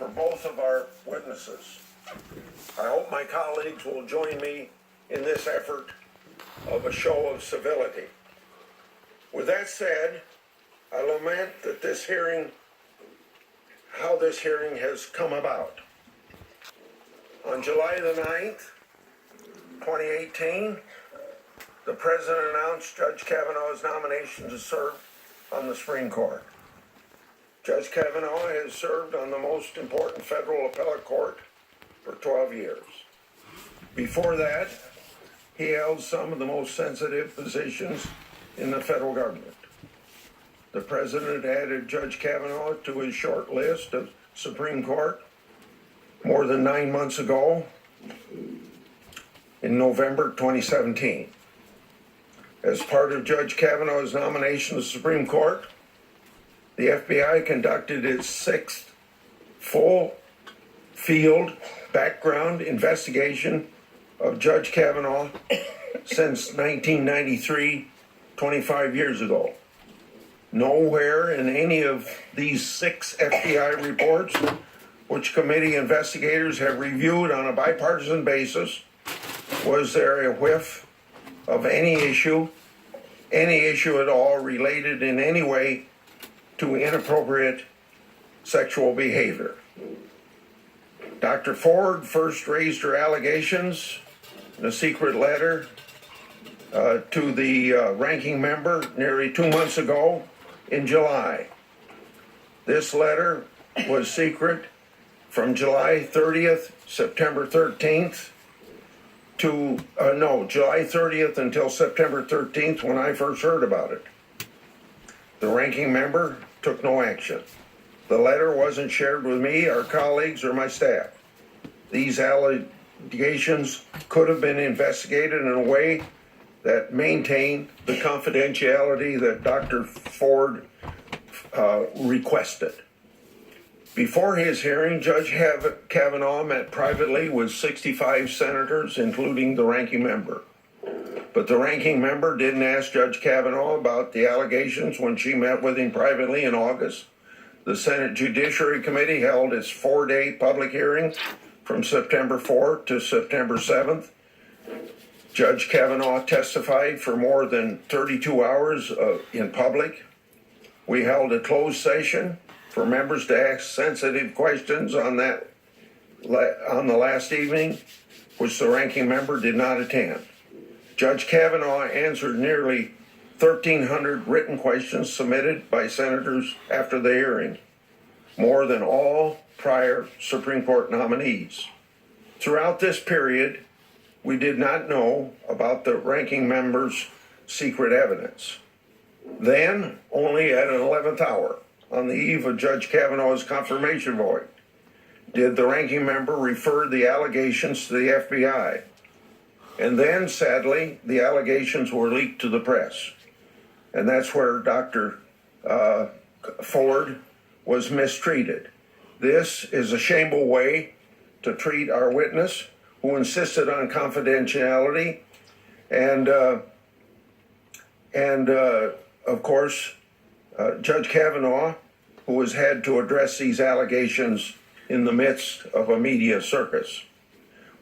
for both of our witnesses. I hope my colleagues will join me in this effort of a show of civility. With that said, I lament that how this hearing has come about. On July the 9th, 2018, the President announced Judge Kavanaugh's nomination to serve on the Supreme Court. Judge Kavanaugh has served on the most important federal appellate court for 12 years. Before that, he held some of the most sensitive positions in the federal government. The President added Judge Kavanaugh to his short list of Supreme Court more than 9 months ago in November 2017. As part of Judge Kavanaugh's nomination to the Supreme Court, the FBI conducted its 6th full field background investigation of Judge Kavanaugh since 1993, 25 years ago. Nowhere in any of these 6 FBI reports, which committee investigators have reviewed on a bipartisan basis, was there a whiff of any issue at all related in any way to inappropriate sexual behavior. Dr. Ford first raised her allegations in a secret letter to the ranking member nearly 2 months ago in July. This letter was secret from July 30th, September 13th, July 30th until September 13th when I first heard about it. The ranking member took no action. The letter wasn't shared with me, our colleagues, or my staff. These allegations could have been investigated in a way that maintained the confidentiality that Dr. Ford requested. Before his hearing, Judge Kavanaugh met privately with 65 senators, including the ranking member. But the ranking member didn't ask Judge Kavanaugh about the allegations when she met with him privately in August. The Senate Judiciary Committee held its 4-day public hearing from September 4th to September 7th. Judge Kavanaugh testified for more than 32 hours in public. We held a closed session for members to ask sensitive questions on the last evening, which the ranking member did not attend. Judge Kavanaugh answered nearly 1,300 written questions submitted by senators after the hearing, more than all prior Supreme Court nominees. Throughout this period, we did not know about the ranking member's secret evidence. Then, only at an 11th hour, on the eve of Judge Kavanaugh's confirmation vote, did the ranking member refer the allegations to the FBI. And then, sadly, the allegations were leaked to the press. And that's where Dr. Ford was mistreated. This is a shameful way to treat our witness, who insisted on confidentiality, and of course, Judge Kavanaugh, who has had to address these allegations in the midst of a media circus.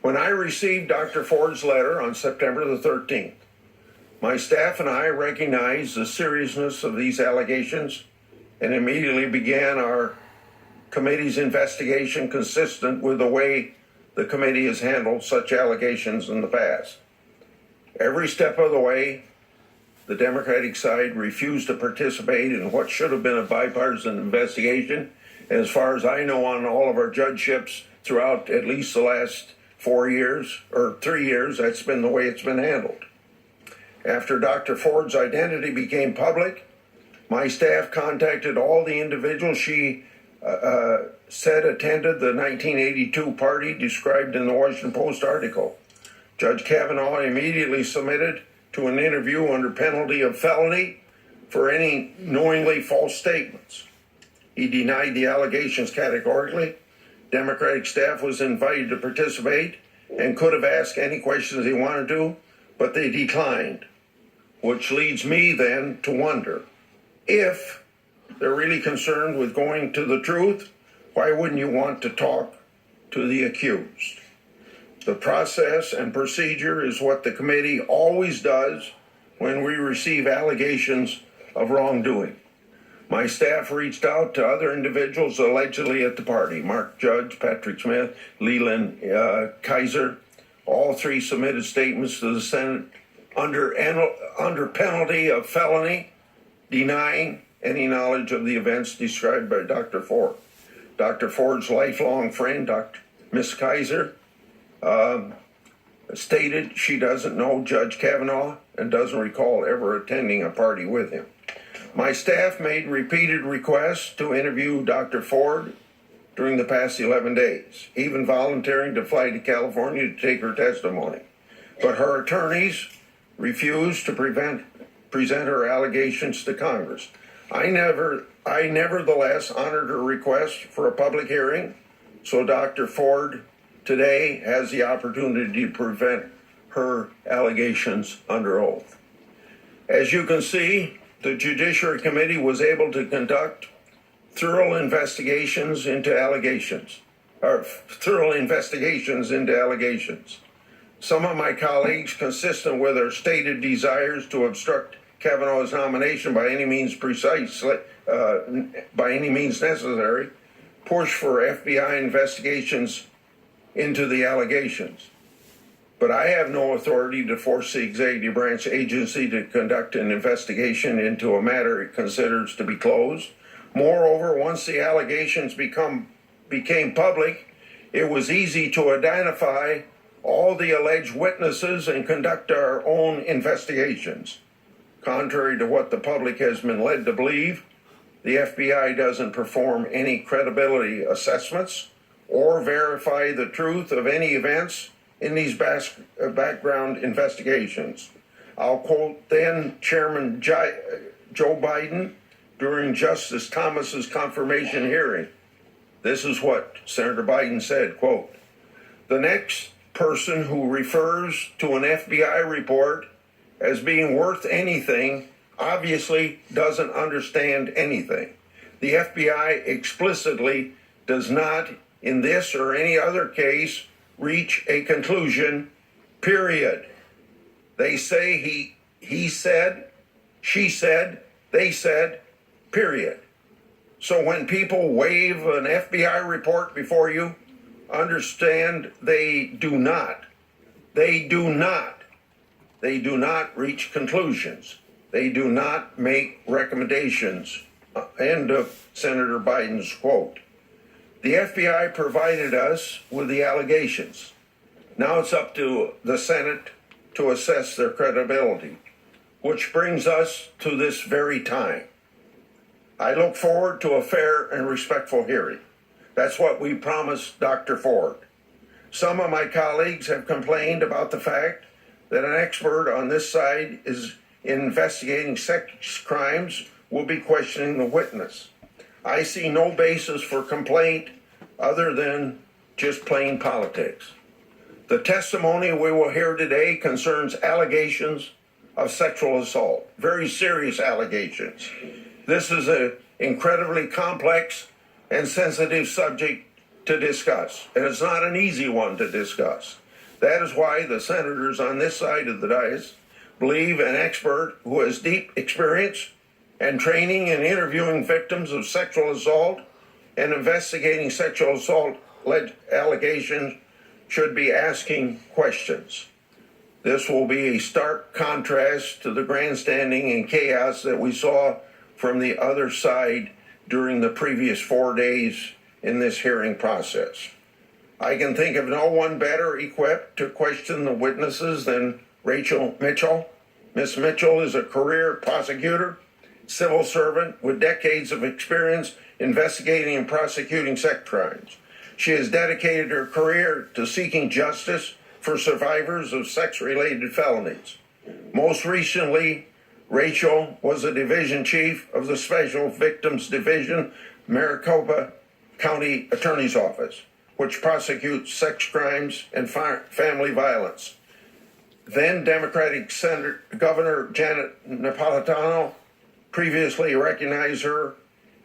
When I received Dr. Ford's letter on September the 13th, my staff and I recognized the seriousness of these allegations and immediately began our committee's investigation consistent with the way the committee has handled such allegations in the past. Every step of the way, the Democratic side refused to participate in what should have been a bipartisan investigation. And as far as I know, on all of our judgeships throughout at least the last 4 years or 3 years, that's been the way it's been handled. After Dr. Ford's identity became public, my staff contacted all the individuals she said attended the 1982 party described in the Washington Post article. Judge Kavanaugh immediately submitted to an interview under penalty of felony for any knowingly false statements. He denied the allegations categorically. Democratic staff was invited to participate and could have asked any questions they wanted to, but they declined, which leads me then to wonder if they're really concerned with going to the truth, Why wouldn't you want to talk to the accused? The process and procedure is what the committee always does when we receive allegations of wrongdoing. My staff reached out to other individuals allegedly at the party: Mark Judge, Patrick Smith, Leland Kaiser. All three submitted statements to the Senate under penalty of felony, denying any knowledge of the events described by Dr. Ford. Dr. Ford's lifelong friend, Miss Kaiser, stated she doesn't know Judge Kavanaugh and doesn't recall ever attending a party with him. My staff made repeated requests to interview Dr. Ford during the past 11 days, even volunteering to fly to California to take her testimony. But her attorneys refused to present her allegations to Congress. I nevertheless honored her request for a public hearing, so Dr. Ford today has the opportunity to present her allegations under oath. As you can see, the Judiciary Committee was able to conduct thorough investigations into allegations. Some of my colleagues, consistent with their stated desires to obstruct Kavanaugh's nomination by any means necessary, pushed for FBI investigations into the allegations. But I have no authority to force the executive branch agency to conduct an investigation into a matter it considers to be closed. Moreover, once the allegations became public, it was easy to identify all the alleged witnesses and conduct our own investigations. Contrary to what the public has been led to believe, the FBI doesn't perform any credibility assessments or verify the truth of any events in these background investigations. I'll quote then Chairman Joe Biden during Justice Thomas's confirmation hearing. This is what Senator Biden said, quote, "The next person who refers to an FBI report as being worth anything obviously doesn't understand anything. The FBI explicitly does not, in this or any other case, reach a conclusion, period. They say he said, she said, they said, period. So when people wave an FBI report before you, understand they do not reach conclusions. They do not make recommendations." End of Senator Biden's quote. The FBI provided us with the allegations. Now it's up to the Senate to assess their credibility, which brings us to this very time. I look forward to a fair and respectful hearing. That's what we promised Dr. Ford. Some of my colleagues have complained about the fact that an expert on this side is investigating sex crimes will be questioning the witness. I see no basis for complaint other than just plain politics. The testimony we will hear today concerns allegations of sexual assault, very serious allegations. This is an incredibly complex and sensitive subject to discuss, and it's not an easy one to discuss. That is why the senators on this side of the dais believe an expert who has deep experience and training in interviewing victims of sexual assault and investigating sexual assault allegations should be asking questions. This will be a stark contrast to the grandstanding and chaos that we saw from the other side during the previous 4 days in this hearing process. I can think of no one better equipped to question the witnesses than Rachel Mitchell. Ms. Mitchell is a career prosecutor, civil servant with decades of experience investigating and prosecuting sex crimes. She has dedicated her career to seeking justice for survivors of sex-related felonies. Most recently, Rachel was a division chief of the Special Victims Division, Maricopa County Attorney's Office, which prosecutes sex crimes and family violence. Then Democratic Governor Janet Napolitano previously recognized her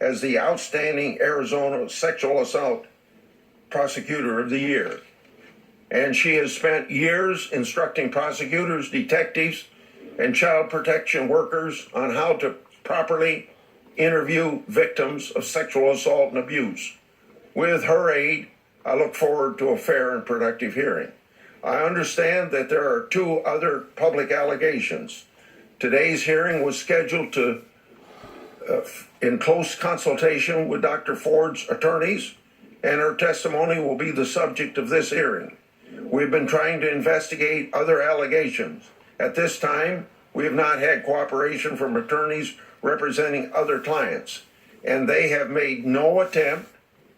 as the outstanding Arizona sexual assault prosecutor of the year. And she has spent years instructing prosecutors, detectives, and child protection workers on how to properly interview victims of sexual assault and abuse. With her aid, I look forward to a fair and productive hearing. I understand that there are 2 other public allegations. Today's hearing was scheduled to, in close consultation with Dr. Ford's attorneys, and her testimony will be the subject of this hearing. We've been trying to investigate other allegations. At this time, we have not had cooperation from attorneys representing other clients, and they have made no attempt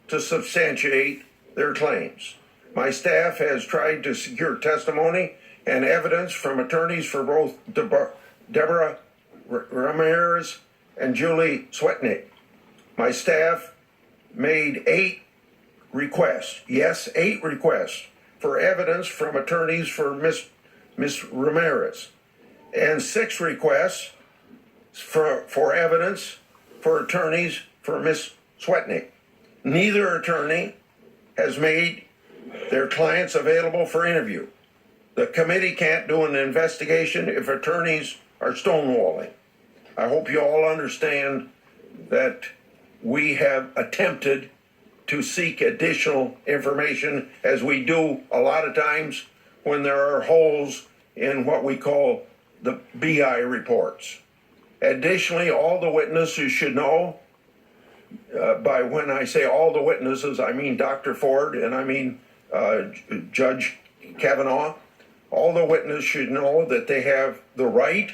to substantiate their claims. My staff has tried to secure testimony and evidence from attorneys for both Deborah Ramirez and Julie Swetnick. My staff made 8 requests, yes, 8 requests for evidence from attorneys for Miss Ramirez, and 6 requests for evidence for attorneys for Miss Swetnick. Neither attorney has made their clients available for interview. The committee can't do an investigation if attorneys are stonewalling. I hope you all understand that we have attempted to seek additional information, as we do a lot of times when there are holes in what we call the BI reports. Additionally, all the witnesses should know, by when I say all the witnesses, I mean Dr. Ford and I mean Judge Kavanaugh. All the witnesses should know that they have the right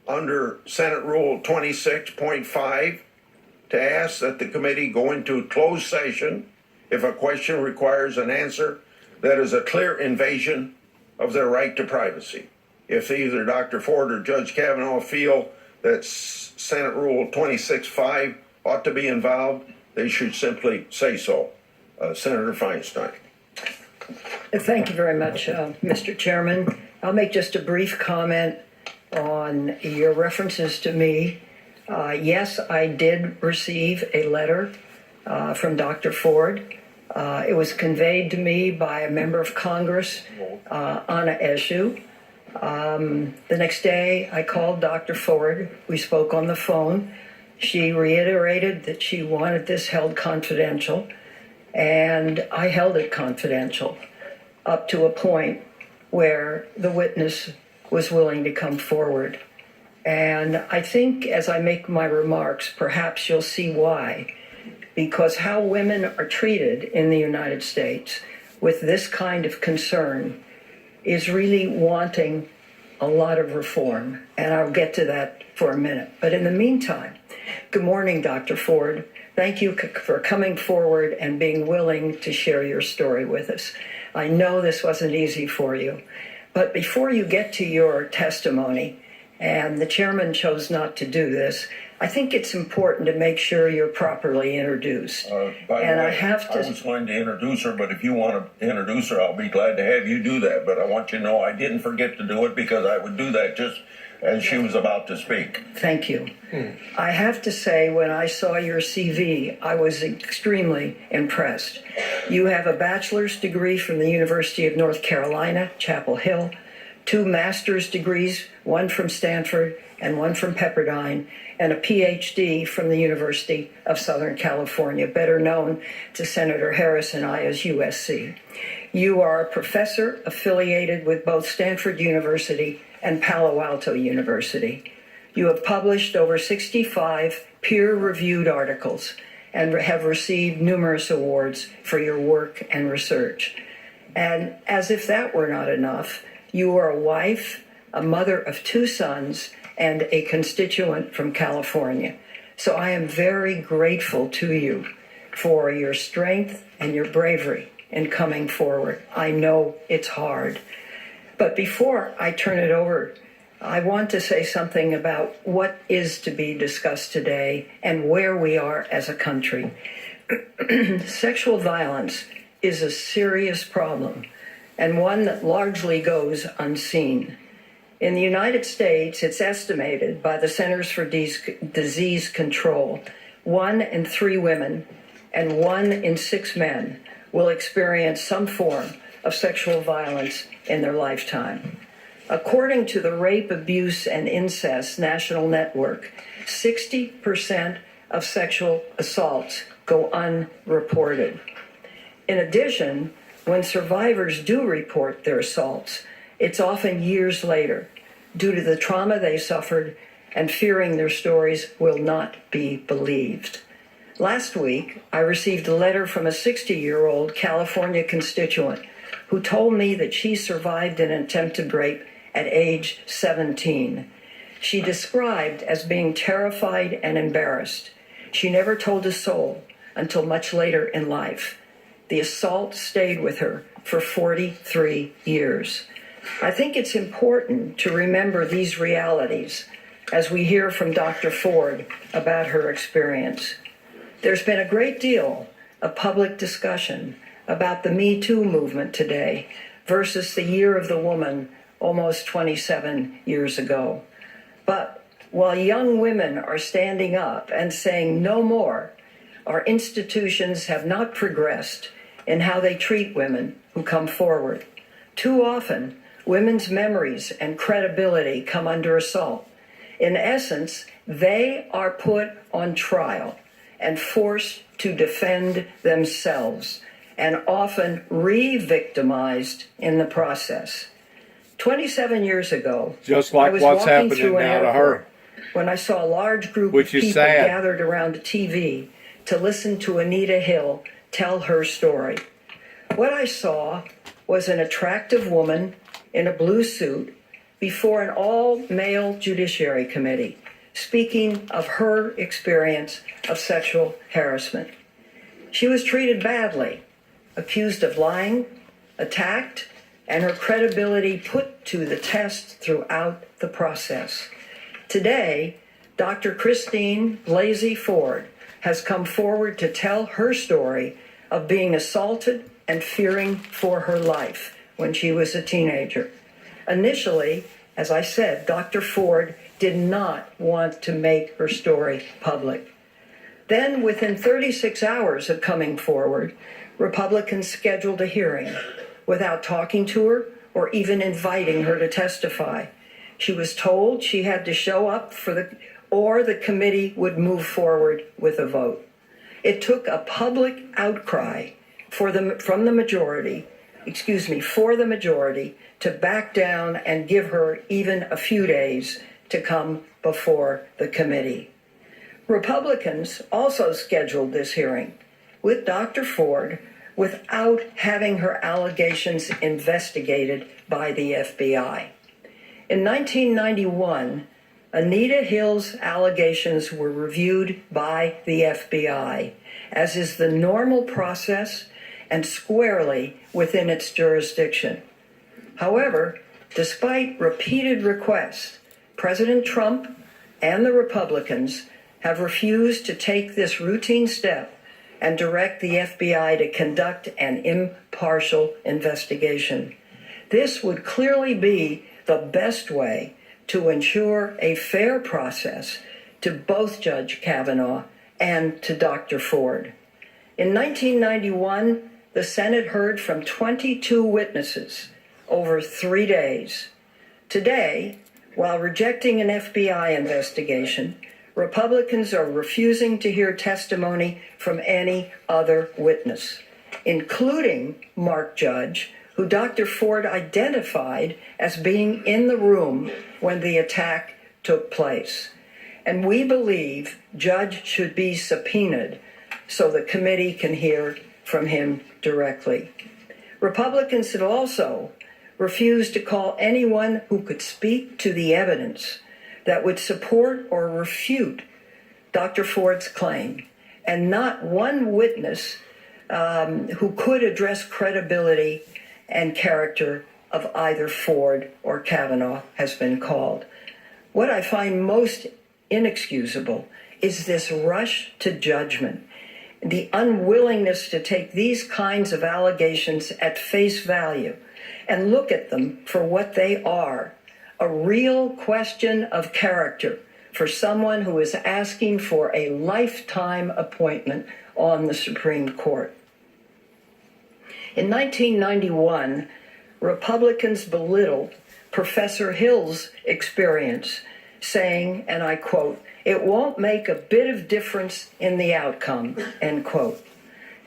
under Senate Rule 26.5 to ask that the committee go into closed session if a question requires an answer that is a clear invasion of their right to privacy. If either Dr. Ford or Judge Kavanaugh feel that Senate Rule 26.5 ought to be involved, they should simply say so. Senator Feinstein. Thank you very much, Mr. Chairman. I'll make just a brief comment on your references to me. Yes, I did receive a letter from Dr. Ford. It was conveyed to me by a member of Congress, Anna Eshoo. The next day, I called Dr. Ford. We spoke on the phone. She reiterated that she wanted this held confidential, and I held it confidential up to a point where the witness was willing to come forward. And I think as I make my remarks, perhaps you'll see why. Because how women are treated in the United States with this kind of concern is really wanting a lot of reform. And I'll get to that for a minute. But in the meantime, good morning, Dr. Ford. Thank you for coming forward and being willing to share your story with us. I know this wasn't easy for you. But before you get to your testimony, and the chairman chose not to do this, I think it's important to make sure you're properly introduced. By the way, I was going to introduce her, but if you want to introduce her, I'll be glad to have you do that. But I want you to know I didn't forget to do it because I would do that just as she was about to speak. Thank you. I have to say, when I saw your CV, I was extremely impressed. You have a bachelor's degree from the University of North Carolina, Chapel Hill, 2 master's degrees, one from Stanford and one from Pepperdine, and a PhD from the University of Southern California, better known to Senator Harris and I as USC. You are a professor affiliated with both Stanford University and Palo Alto University. You have published over 65 peer-reviewed articles and have received numerous awards for your work and research. And as if that were not enough, you are a wife, a mother of 2 sons, and a constituent from California. So I am very grateful to you for your strength and your bravery in coming forward. I know it's hard. But before I turn it over, I want to say something about what is to be discussed today and where we are as a country. Sexual violence is a serious problem, and one that largely goes unseen. In the United States, it's estimated by the Centers for Disease Control, 1 in 3 women and 1 in 6 men will experience some form of sexual violence in their lifetime. According to the Rape, Abuse, and Incest National Network, 60% of sexual assaults go unreported. In addition, when survivors do report their assaults, it's often years later due to the trauma they suffered and fearing their stories will not be believed. Last week, I received a letter from a 60-year-old California constituent who told me that she survived an attempted rape at age 17. She described as being terrified and embarrassed. She never told a soul until much later in life. The assault stayed with her for 43 years. I think it's important to remember these realities as we hear from Dr. Ford about her experience. There's been a great deal of public discussion about the Me Too movement today versus the Year of the Woman almost 27 years ago. But while young women are standing up and saying no more, our institutions have not progressed in how they treat women who come forward. Too often, women's memories and credibility come under assault. In essence, they are put on trial and forced to defend themselves, and often re-victimized in the process. 27 years ago, just like I was what's walking happening through an now to airport her, when I saw a large group which of is people sad. gathered around a TV to listen to Anita Hill tell her story. What I saw was an attractive woman in a blue suit before an all-male judiciary committee, speaking of her experience of sexual harassment. She was treated badly, accused of lying, attacked, and her credibility put to the test throughout the process. Today, Dr. Christine Blasey Ford has come forward to tell her story of being assaulted and fearing for her life when she was a teenager. Initially, as I said, Dr. Ford did not want to make her story public. Then, within 36 hours of coming forward, Republicans scheduled a hearing without talking to her or even inviting her to testify. She was told she had to show up or the committee would move forward with a vote. It took a public outcry for the majority to back down and give her even a few days to come before the committee. Republicans also scheduled this hearing with Dr. Ford without having her allegations investigated by the FBI. In 1991, Anita Hill's allegations were reviewed by the FBI, as is the normal process and squarely within its jurisdiction. However, despite repeated requests, President Trump and the Republicans have refused to take this routine step and direct the FBI to conduct an impartial investigation. This would clearly be the best way to ensure a fair process to both Judge Kavanaugh and to Dr. Ford. In 1991, the Senate heard from 22 witnesses over 3 days. Today, while rejecting an FBI investigation, Republicans are refusing to hear testimony from any other witness, including Mark Judge, who Dr. Ford identified as being in the room when the attack took place. And we believe Judge should be subpoenaed so the committee can hear from him directly. Republicans have also refused to call anyone who could speak to the evidence that would support or refute Dr. Ford's claim, and not one witness who could address credibility and character of either Ford or Kavanaugh has been called. What I find most inexcusable is this rush to judgment, the unwillingness to take these kinds of allegations at face value and look at them for what they are, a real question of character for someone who is asking for a lifetime appointment on the Supreme Court. In 1991, Republicans belittled Professor Hill's experience, saying, and I quote, "It won't make a bit of difference in the outcome," end quote.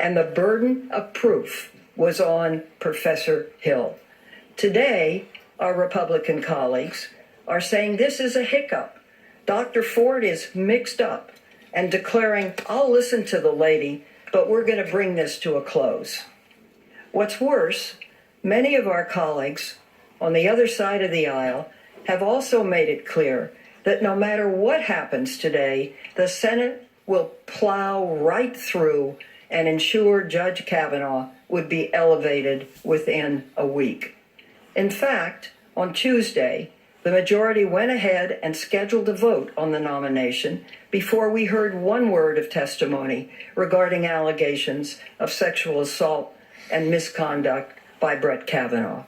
And the burden of proof was on Professor Hill. Today, our Republican colleagues are saying this is a hiccup. Dr. Ford is mixed up and declaring, "I'll listen to the lady, but we're going to bring this to a close." What's worse, many of our colleagues on the other side of the aisle have also made it clear that no matter what happens today, the Senate will plow right through and ensure Judge Kavanaugh would be elevated within a week. In fact, on Tuesday, the majority went ahead and scheduled a vote on the nomination before we heard one word of testimony regarding allegations of sexual assault and misconduct by Brett Kavanaugh.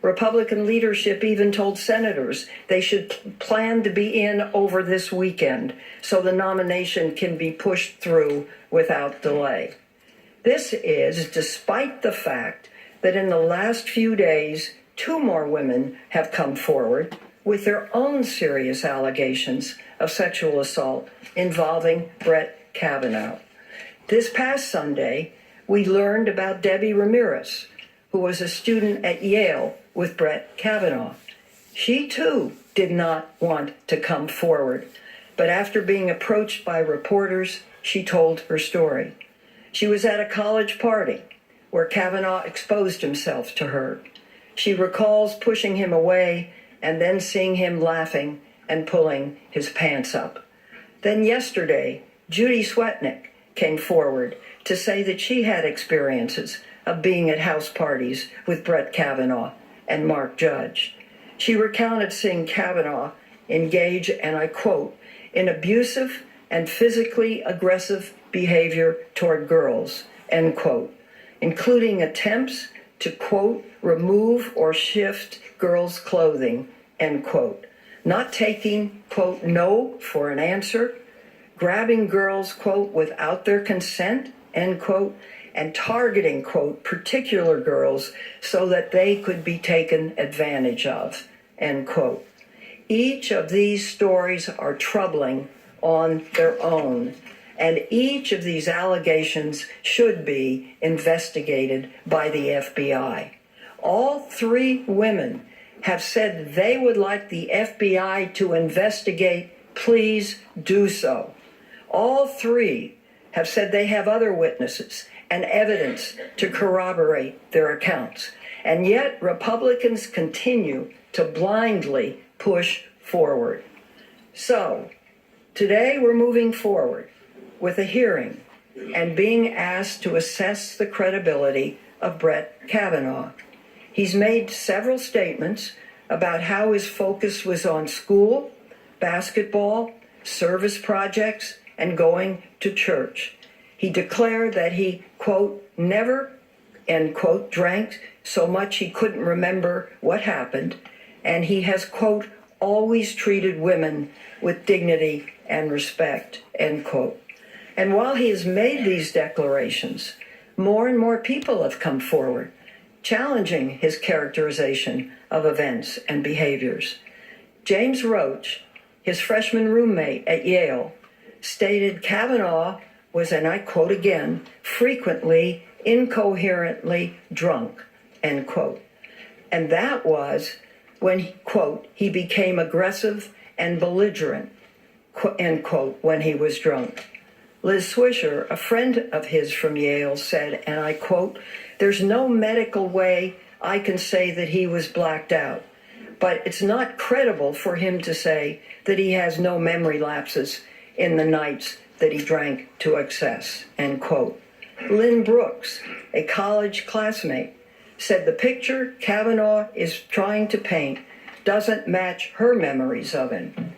Republican leadership even told senators they should plan to be in over this weekend so the nomination can be pushed through without delay. This is despite the fact that in the last few days, 2 more women have come forward with their own serious allegations of sexual assault involving Brett Kavanaugh. This past Sunday, we learned about Debbie Ramirez, who was a student at Yale with Brett Kavanaugh. She too did not want to come forward, but after being approached by reporters, she told her story. She was at a college party where Kavanaugh exposed himself to her. She recalls pushing him away and then seeing him laughing and pulling his pants up. Then yesterday, Judy Swetnick came forward to say that she had experiences of being at house parties with Brett Kavanaugh and Mark Judge. She recounted seeing Kavanaugh engage, and I quote, "in abusive and physically aggressive behavior toward girls," end quote, including attempts to, quote, "remove or shift girls' clothing," end quote, not taking, quote, "no" for an answer, grabbing girls, quote, "without their consent," end quote, and targeting, quote, "particular girls so that they could be taken advantage of," end quote. Each of these stories are troubling on their own, and each of these allegations should be investigated by the FBI. All 3 women have said they would like the FBI to investigate. Please do so. All 3 have said they have other witnesses and evidence to corroborate their accounts. And yet Republicans continue to blindly push forward. So today we're moving forward with a hearing and being asked to assess the credibility of Brett Kavanaugh. He's made several statements about how his focus was on school, basketball, service projects, and going to church. He declared that he, quote, "never," end quote, "drank so much he couldn't remember what happened," and he has, quote, "always treated women with dignity and respect," end quote. And while he has made these declarations, more and more people have come forward, challenging his characterization of events and behaviors. James Roach, his freshman roommate at Yale, stated Kavanaugh was, and I quote again, "frequently incoherently drunk," end quote. And that was when, quote, "he became aggressive and belligerent," end quote, when he was drunk. Liz Swisher, a friend of his from Yale, said, and I quote, "there's no medical way I can say that he was blacked out, but it's not credible for him to say that he has no memory lapses in the nights that he drank to excess," end quote. Lynn Brooks, a college classmate, said the picture Kavanaugh is trying to paint doesn't match her memories of him.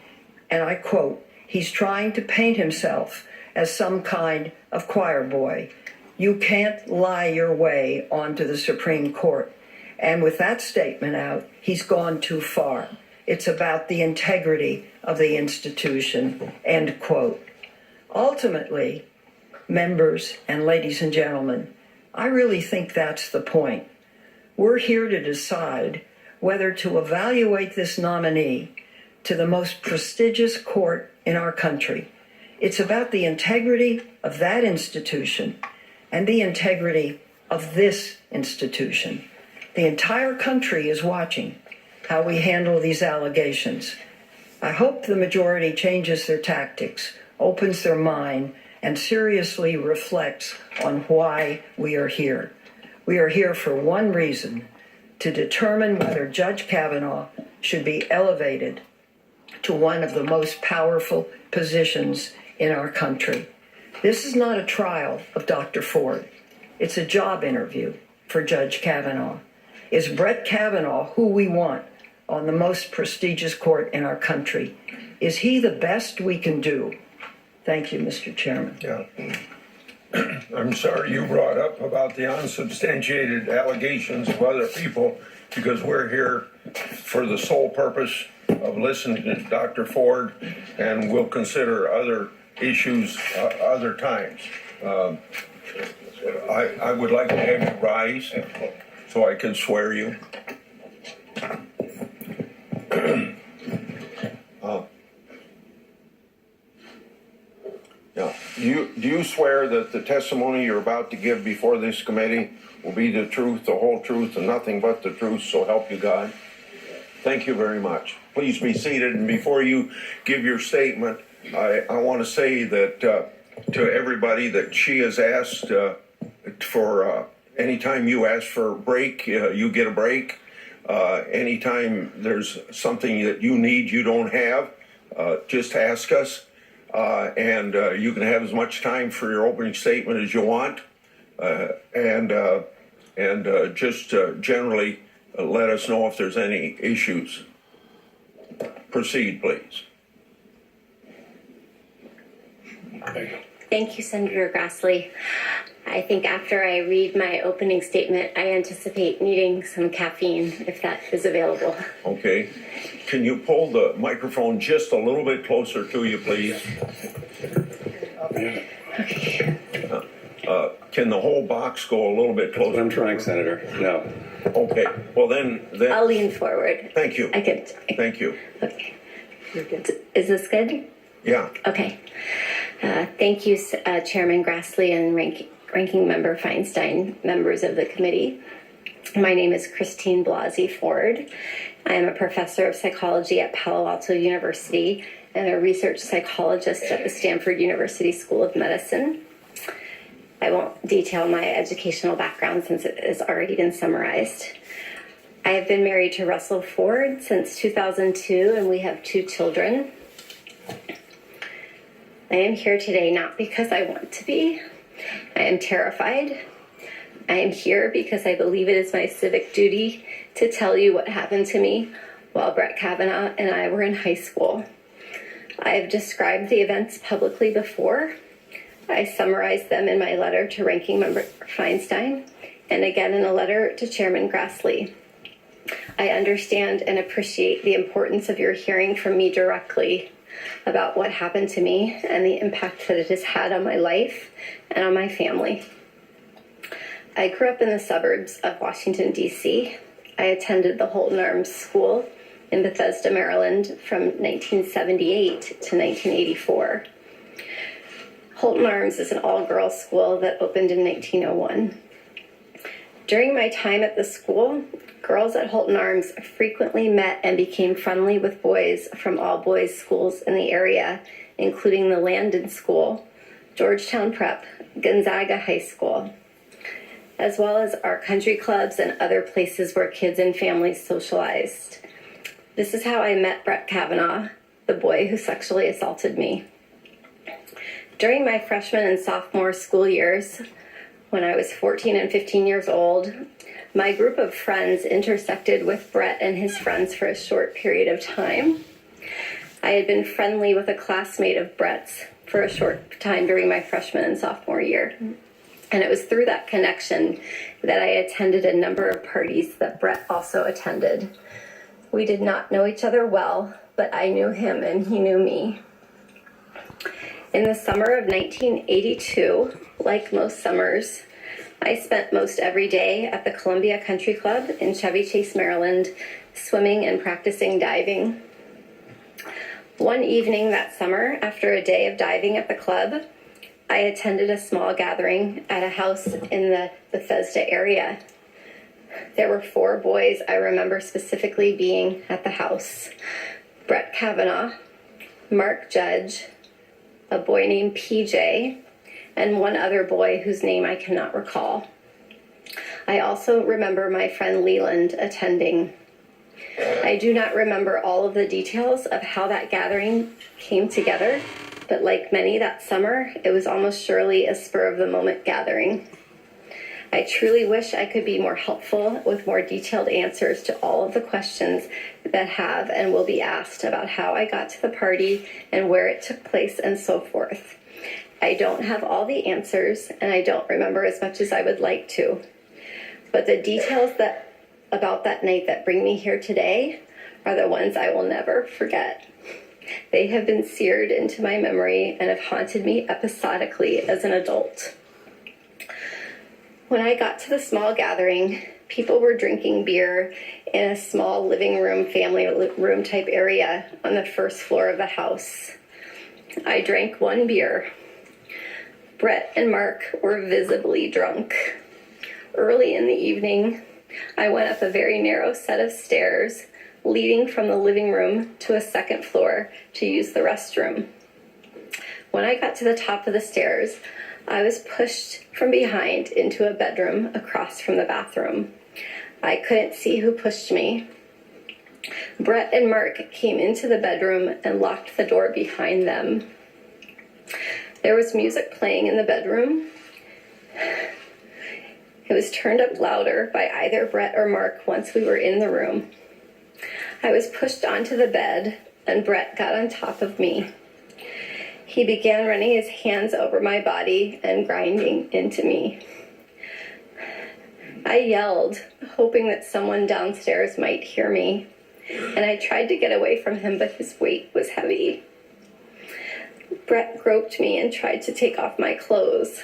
And I quote, "he's trying to paint himself as some kind of choir boy. You can't lie your way onto the Supreme Court." And with that statement out, he's gone too far. It's about the integrity of the institution, end quote. Ultimately, members and ladies and gentlemen, I really think that's the point. We're here to decide whether to evaluate this nominee to the most prestigious court in our country. It's about the integrity of that institution and the integrity of this institution. The entire country is watching how we handle these allegations. I hope the majority changes their tactics, opens their mind, and seriously reflects on why we are here. We are here for one reason: to determine whether Judge Kavanaugh should be elevated to one of the most powerful positions in our country. This is not a trial of Dr. Ford. It's a job interview for Judge Kavanaugh. Is Brett Kavanaugh who we want on the most prestigious court in our country? Is he the best we can do? Thank you, Mr. Chairman. Yeah. I'm sorry you brought up about the unsubstantiated allegations of other people, because we're here for the sole purpose of listening to Dr. Ford, and we'll consider other issues other times. I would like to have you rise so I can swear you. Now, do you swear that the testimony you're about to give before this committee will be the truth, the whole truth, and nothing but the truth, so help you God? Thank you very much. Please be seated, and before you give your statement, I want to say that to everybody that she has asked for anytime you ask for a break, you get a break. Anytime there's something that you need you don't have, just ask us. And you can have as much time for your opening statement as you want, and just generally let us know if there's any issues. Proceed, please. Thank you, Senator Grassley. I think after I read my opening statement, I anticipate needing some caffeine, if that is available. Okay. Can you pull the microphone just a little bit closer to you, please? Okay. Can the whole box go a little bit That's what closer? I'm trying, Senator. No. Okay. Well, then. I'll lean forward. Thank you. I could. Thank you. Okay. Is this good? Yeah. Okay. Thank you, Chairman Grassley and Ranking Member Feinstein, members of the committee. My name is Christine Blasey Ford. I am a professor of psychology at Palo Alto University and a research psychologist at the Stanford University School of Medicine. I won't detail my educational background since it has already been summarized. I have been married to Russell Ford since 2002, and we have 2 children. I am here today not because I want to be. I am terrified. I am here because I believe it is my civic duty to tell you what happened to me while Brett Kavanaugh and I were in high school. I have described the events publicly before. I summarized them in my letter to Ranking Member Feinstein and again in a letter to Chairman Grassley. I understand and appreciate the importance of your hearing from me directly about what happened to me and the impact that it has had on my life and on my family. I grew up in the suburbs of Washington, D.C. I attended the Holton Arms School in Bethesda, Maryland from 1978 to 1984. Holton Arms is an all-girls school that opened in 1901. During my time at the school, girls at Holton Arms frequently met and became friendly with boys from all boys schools in the area, including the Landon School, Georgetown Prep, Gonzaga High School, as well as our country clubs and other places where kids and families socialized. This is how I met Brett Kavanaugh, the boy who sexually assaulted me. During my freshman and sophomore school years, when I was 14 and 15 years old, my group of friends intersected with Brett and his friends for a short period of time. I had been friendly with a classmate of Brett's for a short time during my freshman and sophomore year. And it was through that connection that I attended a number of parties that Brett also attended. We did not know each other well, but I knew him and he knew me. In the summer of 1982, like most summers, I spent most every day at the Columbia Country Club in Chevy Chase, Maryland, swimming and practicing diving. One evening that summer, after a day of diving at the club, I attended a small gathering at a house in the Bethesda area. There were 4 boys I remember specifically being at the house: Brett Kavanaugh, Mark Judge, a boy named PJ, and one other boy whose name I cannot recall. I also remember my friend Leland attending. I do not remember all of the details of how that gathering came together, but like many that summer, it was almost surely a spur-of-the-moment gathering. I truly wish I could be more helpful with more detailed answers to all of the questions that have and will be asked about how I got to the party and where it took place and so forth. I don't have all the answers, and I don't remember as much as I would like to. But the details about that night that bring me here today are the ones I will never forget. They have been seared into my memory and have haunted me episodically as an adult. When I got to the small gathering, people were drinking beer in a small living room, family room type area on the first floor of the house. I drank 1 beer. Brett and Mark were visibly drunk. Early in the evening, I went up a very narrow set of stairs leading from the living room to a second floor to use the restroom. When I got to the top of the stairs, I was pushed from behind into a bedroom across from the bathroom. I couldn't see who pushed me. Brett and Mark came into the bedroom and locked the door behind them. There was music playing in the bedroom. It was turned up louder by either Brett or Mark once we were in the room. I was pushed onto the bed, and Brett got on top of me. He began running his hands over my body and grinding into me. I yelled, hoping that someone downstairs might hear me, and I tried to get away from him, but his weight was heavy. Brett groped me and tried to take off my clothes.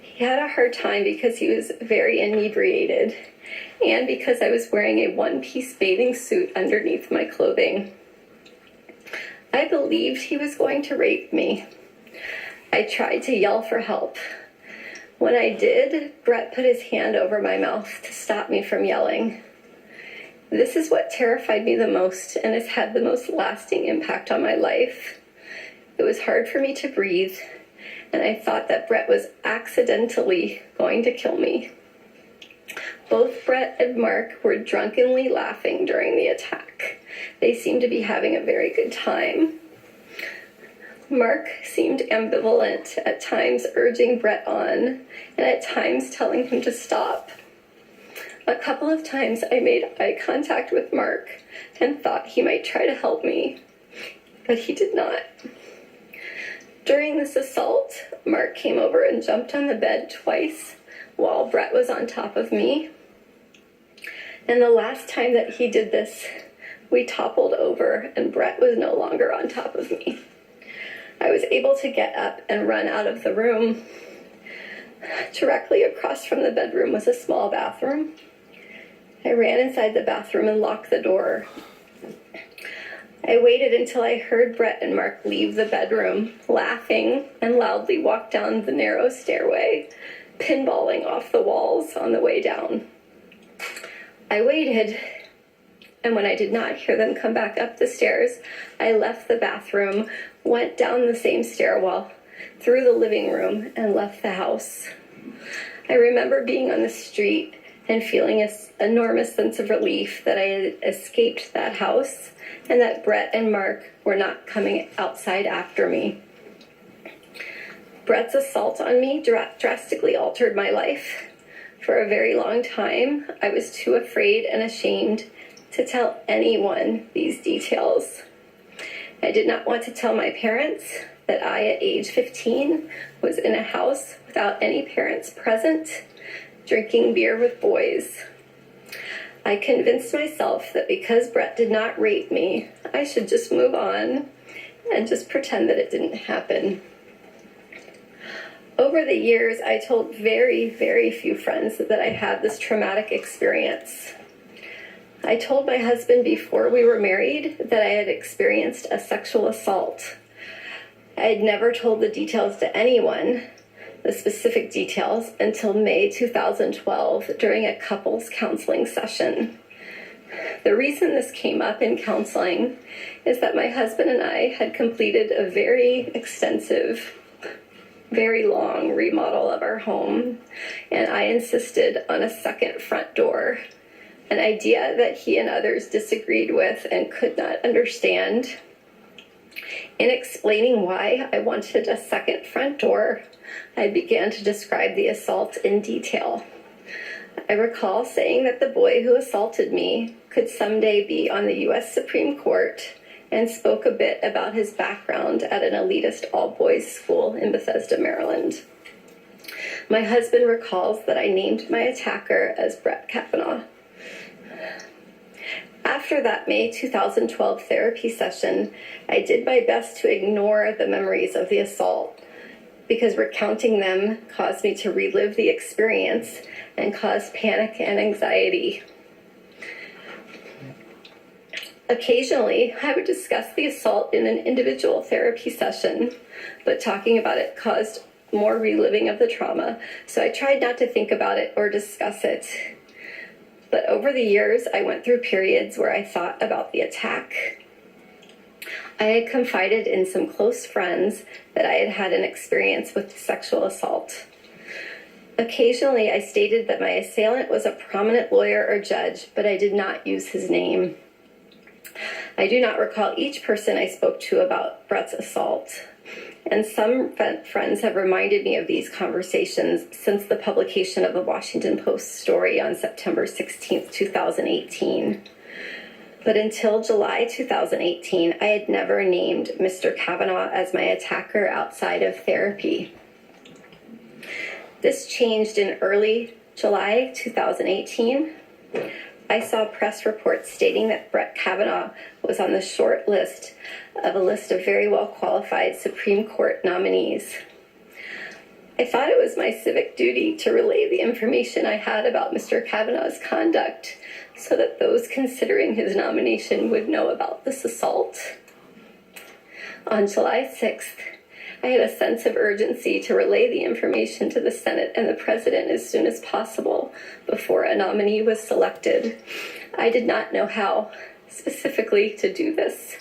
He had a hard time because he was very inebriated, and because I was wearing a 1-piece bathing suit underneath my clothing. I believed he was going to rape me. I tried to yell for help. When I did, Brett put his hand over my mouth to stop me from yelling. This is what terrified me the most and has had the most lasting impact on my life. It was hard for me to breathe, and I thought that Brett was accidentally going to kill me. Both Brett and Mark were drunkenly laughing during the attack. They seemed to be having a very good time. Mark seemed ambivalent, at times urging Brett on, and at times telling him to stop. A couple of times I made eye contact with Mark and thought he might try to help me, but he did not. During this assault, Mark came over and jumped on the bed twice while Brett was on top of me. And the last time that he did this, we toppled over and Brett was no longer on top of me. I was able to get up and run out of the room. Directly across from the bedroom was a small bathroom. I ran inside the bathroom and locked the door. I waited until I heard Brett and Mark leave the bedroom, laughing, and loudly walk down the narrow stairway, pinballing off the walls on the way down. I waited, and when I did not hear them come back up the stairs, I left the bathroom, went down the same stairwell, through the living room, and left the house. I remember being on the street and feeling an enormous sense of relief that I had escaped that house and that Brett and Mark were not coming outside after me. Brett's assault on me drastically altered my life. For a very long time, I was too afraid and ashamed to tell anyone these details. I did not want to tell my parents that I, at age 15, was in a house without any parents present, drinking beer with boys. I convinced myself that because Brett did not rape me, I should just move on and just pretend that it didn't happen. Over the years, I told very, very few friends that I had this traumatic experience. I told my husband before we were married that I had experienced a sexual assault. I had never told the details to anyone, the specific details, until May 2012 during a couples counseling session. The reason this came up in counseling is that my husband and I had completed a very extensive, very long remodel of our home, and I insisted on a second front door, an idea that he and others disagreed with and could not understand. In explaining why I wanted a second front door, I began to describe the assault in detail. I recall saying that the boy who assaulted me could someday be on the U.S. Supreme Court, and spoke a bit about his background at an elitist all-boys school in Bethesda, Maryland. My husband recalls that I named my attacker as Brett Kavanaugh. After that May 2012 therapy session, I did my best to ignore the memories of the assault, because recounting them caused me to relive the experience and caused panic and anxiety. Occasionally, I would discuss the assault in an individual therapy session, but talking about it caused more reliving of the trauma, so I tried not to think about it or discuss it. But over the years, I went through periods where I thought about the attack. I had confided in some close friends that I had had an experience with sexual assault. Occasionally, I stated that my assailant was a prominent lawyer or judge, but I did not use his name. I do not recall each person I spoke to about Brett's assault, and some friends have reminded me of these conversations since the publication of the Washington Post story on September 16, 2018. But until July 2018, I had never named Mr. Kavanaugh as my attacker outside of therapy. This changed in early July 2018. I saw press reports stating that Brett Kavanaugh was on the short list of a list of very well qualified Supreme Court nominees. I thought it was my civic duty to relay the information I had about Mr. Kavanaugh's conduct so that those considering his nomination would know about this assault. On July 6th, I had a sense of urgency to relay the information to the Senate and the President as soon as possible before a nominee was selected. I did not know how specifically to do this.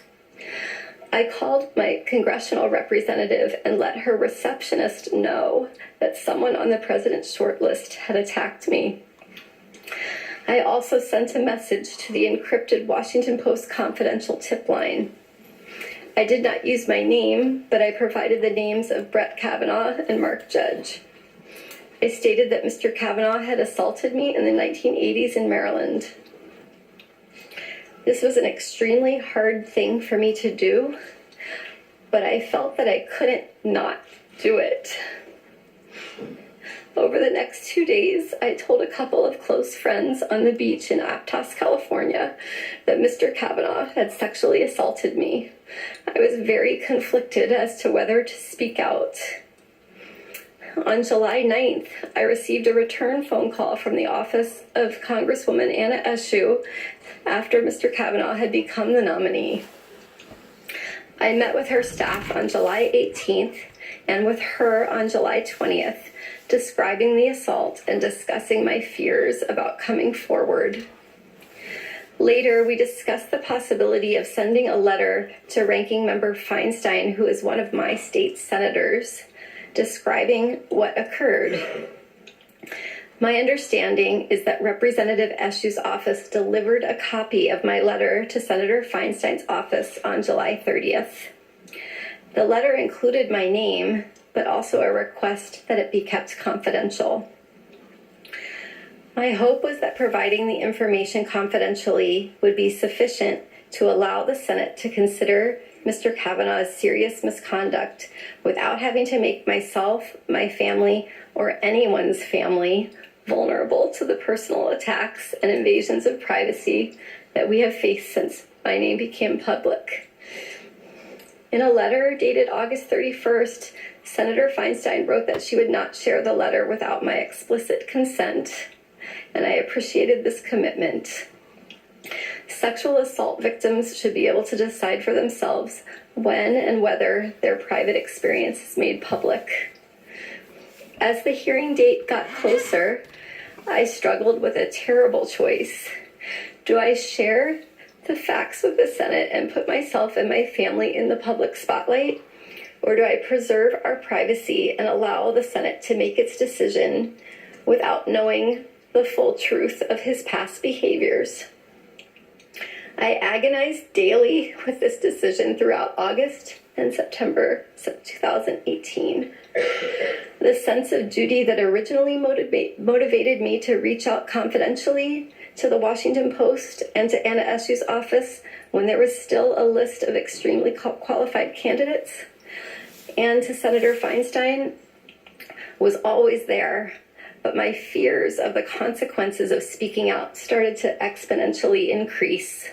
I called my congressional representative and let her receptionist know that someone on the President's shortlist had attacked me. I also sent a message to the encrypted Washington Post confidential tip line. I did not use my name, but I provided the names of Brett Kavanaugh and Mark Judge. I stated that Mr. Kavanaugh had assaulted me in the 1980s in Maryland. This was an extremely hard thing for me to do, but I felt that I couldn't not do it. Over the next 2 days, I told a couple of close friends on the beach in Aptos, California, that Mr. Kavanaugh had sexually assaulted me. I was very conflicted as to whether to speak out. On July 9th, I received a return phone call from the office of Congresswoman Anna Eshoo after Mr. Kavanaugh had become the nominee. I met with her staff on July 18th and with her on July 20th, describing the assault and discussing my fears about coming forward. Later, we discussed the possibility of sending a letter to Ranking Member Feinstein, who is one of my state senators, describing what occurred. My understanding is that Representative Eshoo's office delivered a copy of my letter to Senator Feinstein's office on July 30th. The letter included my name, but also a request that it be kept confidential. My hope was that providing the information confidentially would be sufficient to allow the Senate to consider Mr. Kavanaugh's serious misconduct without having to make myself, my family, or anyone's family vulnerable to the personal attacks and invasions of privacy that we have faced since my name became public. In a letter dated August 31st, Senator Feinstein wrote that she would not share the letter without my explicit consent, and I appreciated this commitment. Sexual assault victims should be able to decide for themselves when and whether their private experience is made public. As the hearing date got closer, I struggled with a terrible choice. Do I share the facts with the Senate and put myself and my family in the public spotlight? Or do I preserve our privacy and allow the Senate to make its decision without knowing the full truth of his past behaviors? I agonized daily with this decision throughout August and September 2018. The sense of duty that originally motivated me to reach out confidentially to the Washington Post and to Anna Eshoo's office when there was still a list of extremely qualified candidates, and to Senator Feinstein was always there, but my fears of the consequences of speaking out started to exponentially increase.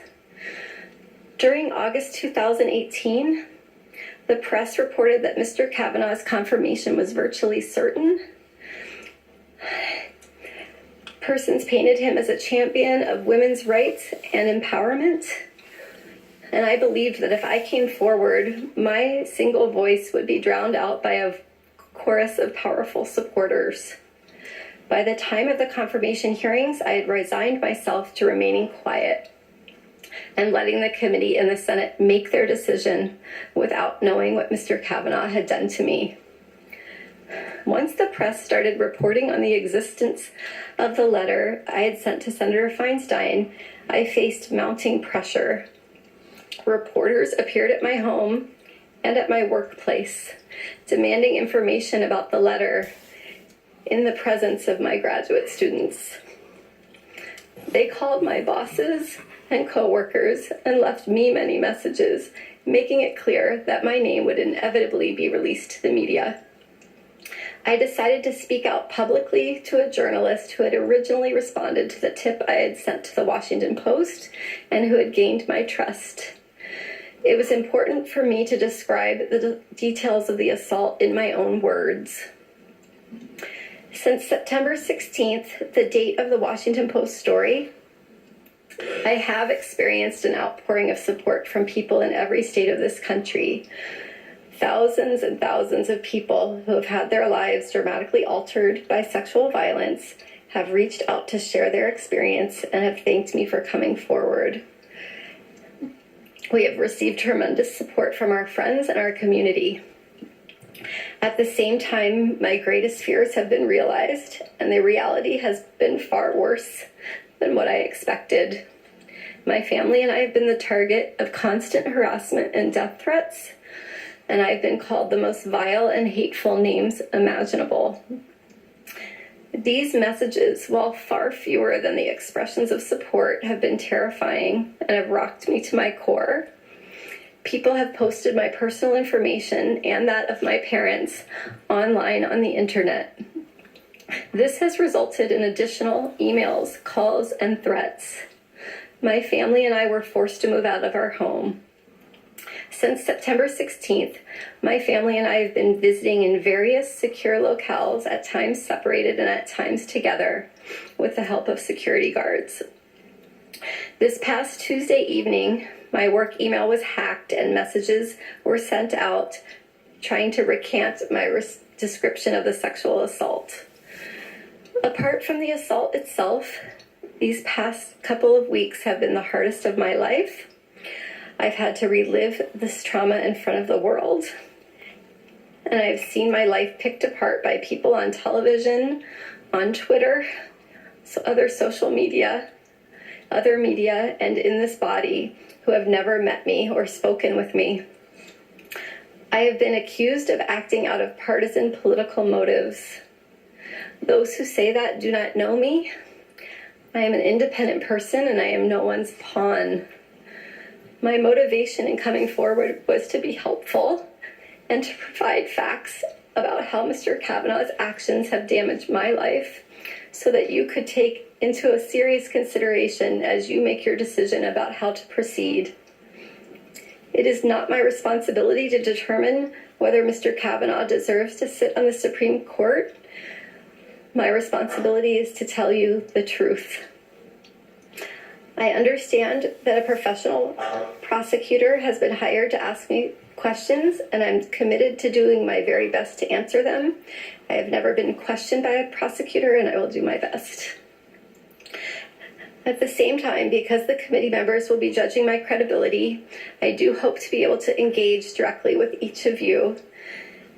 During August 2018, the press reported that Mr. Kavanaugh's confirmation was virtually certain. Persons painted him as a champion of women's rights and empowerment. And I believed that if I came forward, my single voice would be drowned out by a chorus of powerful supporters. By the time of the confirmation hearings, I had resigned myself to remaining quiet and letting the committee and the Senate make their decision without knowing what Mr. Kavanaugh had done to me. Once the press started reporting on the existence of the letter I had sent to Senator Feinstein, I faced mounting pressure. Reporters appeared at my home and at my workplace, demanding information about the letter in the presence of my graduate students. They called my bosses and coworkers and left me many messages, making it clear that my name would inevitably be released to the media. I decided to speak out publicly to a journalist who had originally responded to the tip I had sent to the Washington Post and who had gained my trust. It was important for me to describe the details of the assault in my own words. Since September 16th, the date of the Washington Post story, I have experienced an outpouring of support from people in every state of this country. Thousands and thousands of people who have had their lives dramatically altered by sexual violence have reached out to share their experience and have thanked me for coming forward. We have received tremendous support from our friends and our community. At the same time, my greatest fears have been realized, and the reality has been far worse than what I expected. My family and I have been the target of constant harassment and death threats, and I've been called the most vile and hateful names imaginable. These messages, while far fewer than the expressions of support, have been terrifying and have rocked me to my core. People have posted my personal information and that of my parents online on the internet. This has resulted in additional emails, calls, and threats. My family and I were forced to move out of our home. Since September 16th, my family and I have been visiting in various secure locales, at times separated and at times together, with the help of security guards. This past Tuesday evening, my work email was hacked and messages were sent out trying to recant my description of the sexual assault. Apart from the assault itself, these past couple of weeks have been the hardest of my life. I've had to relive this trauma in front of the world, and I've seen my life picked apart by people on television, on Twitter, other social media, other media, and in this body who have never met me or spoken with me. I have been accused of acting out of partisan political motives. Those who say that do not know me. I am an independent person and I am no one's pawn. My motivation in coming forward was to be helpful and to provide facts about how Mr. Kavanaugh's actions have damaged my life, so that you could take into a serious consideration as you make your decision about how to proceed. It is not my responsibility to determine whether Mr. Kavanaugh deserves to sit on the Supreme Court. My responsibility is to tell you the truth. I understand that a professional prosecutor has been hired to ask me questions, and I'm committed to doing my very best to answer them. I have never been questioned by a prosecutor, and I will do my best. At the same time, because the committee members will be judging my credibility, I do hope to be able to engage directly with each of you.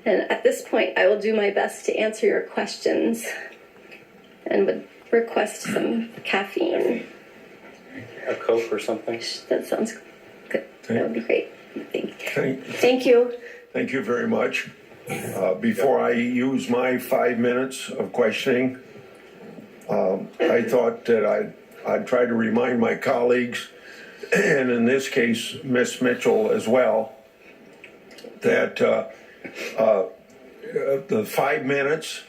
And at this point, I will do my best to answer your questions and would request some caffeine. A Coke or something? That sounds good. That would be great. Okay. Thank you. Thank you very much. Before I use my 5 minutes of questioning, I thought that I'd try to remind my colleagues, and in this case, Miss Mitchell as well, that the 5 minutes,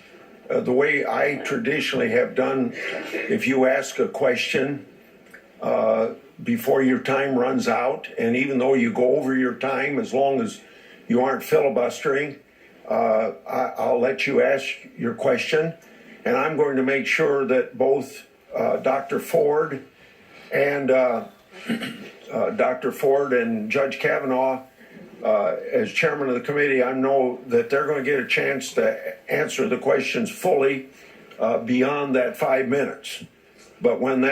the way I traditionally have done, if you ask a question before your time runs out, and even though you go over your time, as long as you aren't filibustering, I'll let you ask your question, and I'm going to make sure that both Dr. Ford and Judge Kavanaugh, as chairman of the committee, I know that they're going to get a chance to answer the questions fully beyond that 5 minutes. But when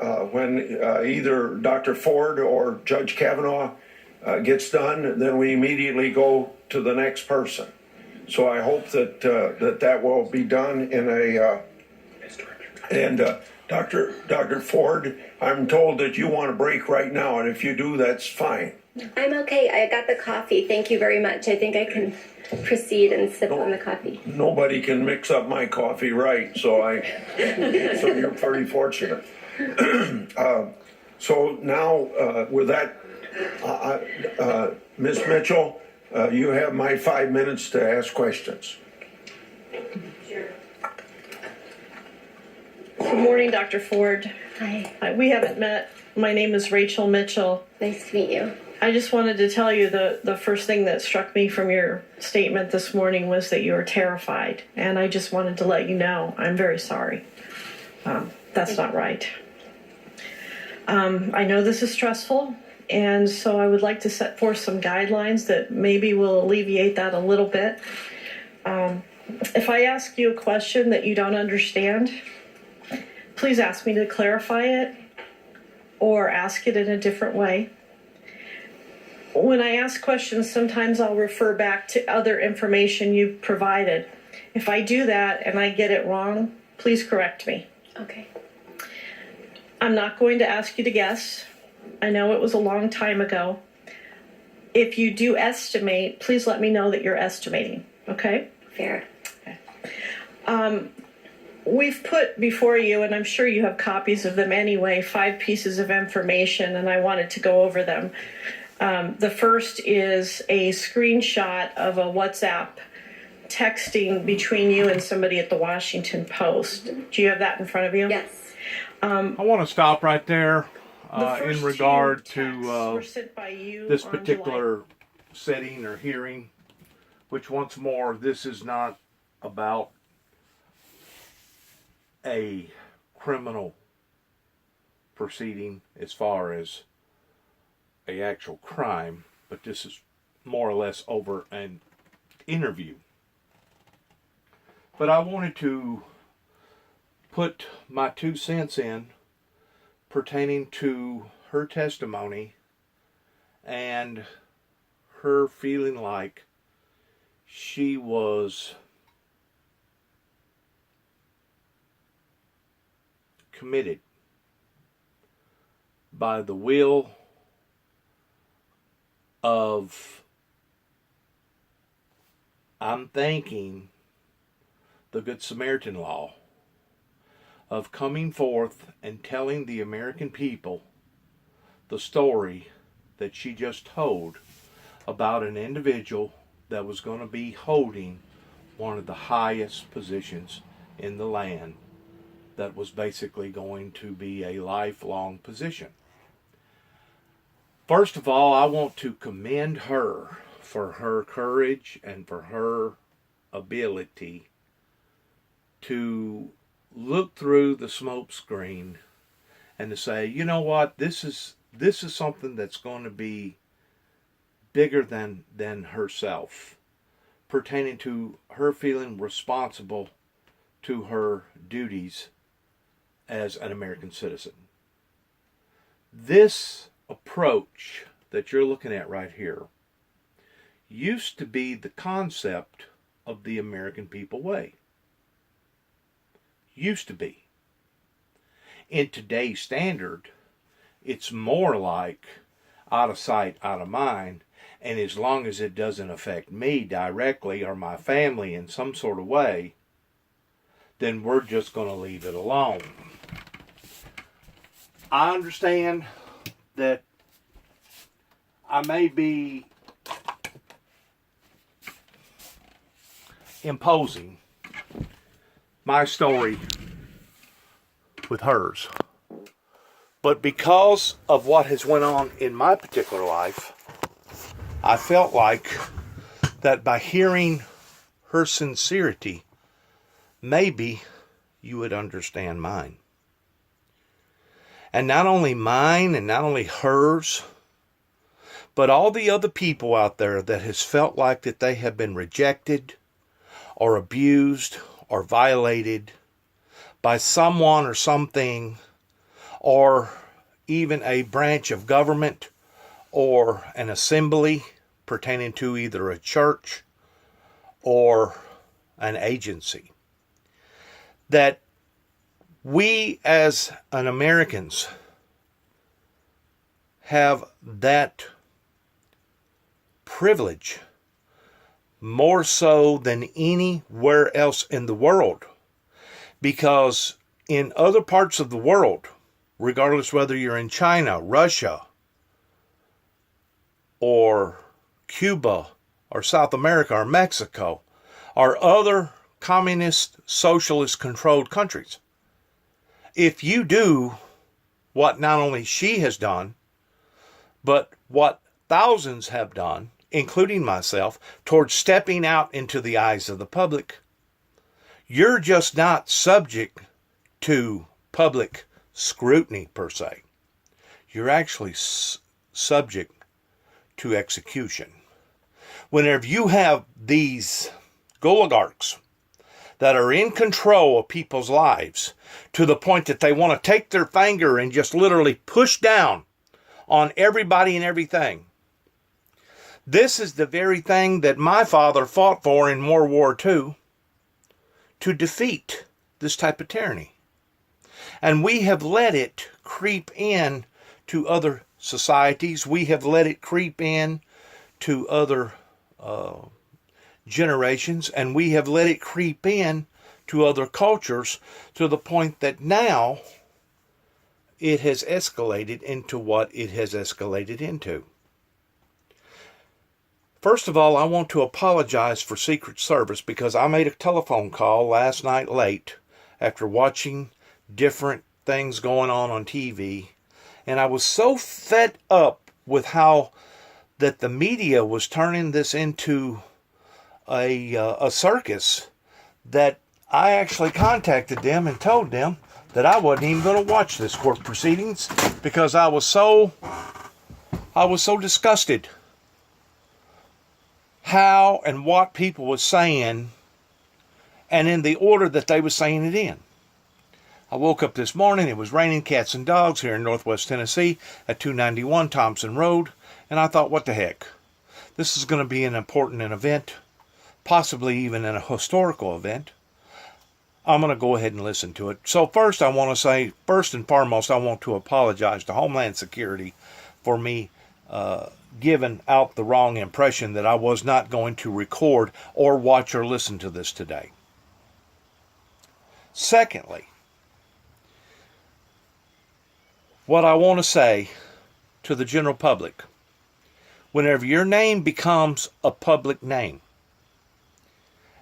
either Dr. Ford or Judge Kavanaugh gets done, then we immediately go to the next person. So I hope that that will be done in a Dr. Ford, I'm told that you want a break right now, and if you do, that's fine. I'm okay. I got the coffee. Thank you very much. I think I can proceed and sip on the coffee. Nobody can mix up my coffee right, so you're pretty fortunate. So now, with that, Ms. Mitchell, you have my 5 minutes to ask questions. Good morning, Dr. Ford. Hi. We haven't met. My name is Rachel Mitchell. Nice to meet you. I just wanted to tell you the first thing that struck me from your statement this morning was that you were terrified. And I just wanted to let you know I'm very sorry. That's not right. I know this is stressful, and so I would like to set forth some guidelines that maybe will alleviate that a little bit. If I ask you a question that you don't understand, please ask me to clarify it or ask it in a different way. When I ask questions, sometimes I'll refer back to other information you've provided. If I do that and I get it wrong, please correct me. Okay. I'm not going to ask you to guess. I know it was a long time ago. If you do estimate, please let me know that you're estimating, okay? Fair. We've put before you, and I'm sure you have copies of them anyway, 5 pieces of information, and I wanted to go over them. The first is a screenshot of a WhatsApp texting between you and somebody at the Washington Post. Do you have that in front of you? Yes. I want to stop right there The first in regard two texts to were sent by you this on particular setting or hearing, which once more, this is not about a criminal proceeding as far as a actual crime, but this is more or less over an interview. But I wanted to put my 2 cents in pertaining to her testimony and her feeling like she was committed by the will of, I'm thinking, the Good Samaritan law of coming forth and telling the American people the story that she just told about an individual that was going to be holding one of the highest positions in the land that was basically going to be a lifelong position. First of all, I want to commend her for her courage and for her ability to look through the smoke screen and to say, you know what, this is something that's going to be bigger than herself, pertaining to her feeling responsible to her duties as an American citizen. This approach that you're looking at right here used to be the concept of the American people way. Used to be. In today's standard, it's more like out of sight, out of mind, and as long as it doesn't affect me directly or my family in some sort of way, then we're just going to leave it alone. I understand that I may be imposing my story with hers. But because of what has went on in my particular life, I felt like that by hearing her sincerity, maybe you would understand mine. And not only mine and not only hers, but all the other people out there that has felt like that they have been rejected or abused or violated by someone or something, or even a branch of government or an assembly pertaining to either a church or an agency. That we as an Americans have that privilege more so than anywhere else in the world. Because in other parts of the world, regardless whether you're in China, Russia, or Cuba, or South America, or Mexico, or other communist, socialist controlled countries, if you do what not only she has done, but what thousands have done, including myself, towards stepping out into the eyes of the public, you're just not subject to public scrutiny per se. You're actually subject to execution. Whenever you have these oligarchs that are in control of people's lives to the point that they want to take their finger and just literally push down on everybody and everything. This is the very thing that my father fought for in World War II, to defeat this type of tyranny. And we have let it creep in to other societies. We have let it creep in to other generations, and we have let it creep in to other cultures to the point that now it has escalated into what it has escalated into. First of all, I want to apologize for Secret Service because I made a telephone call last night late after watching different things going on TV, and I was so fed up with how that the media was turning this into a circus that I actually contacted them and told them that I wasn't even going to watch this court proceedings because I was so disgusted how and what people were saying and in the order that they were saying it in. I woke up this morning, it was raining cats and dogs here in Northwest Tennessee at 291 Thompson Road, and I thought, what the heck? This is going to be an important event, possibly even a historical event. I'm going to go ahead and listen to it. So first I want to say, first and foremost, I want to apologize to Homeland Security for me giving out the wrong impression that I was not going to record or watch or listen to this today. Secondly, what I want to say to the general public, whenever your name becomes a public name,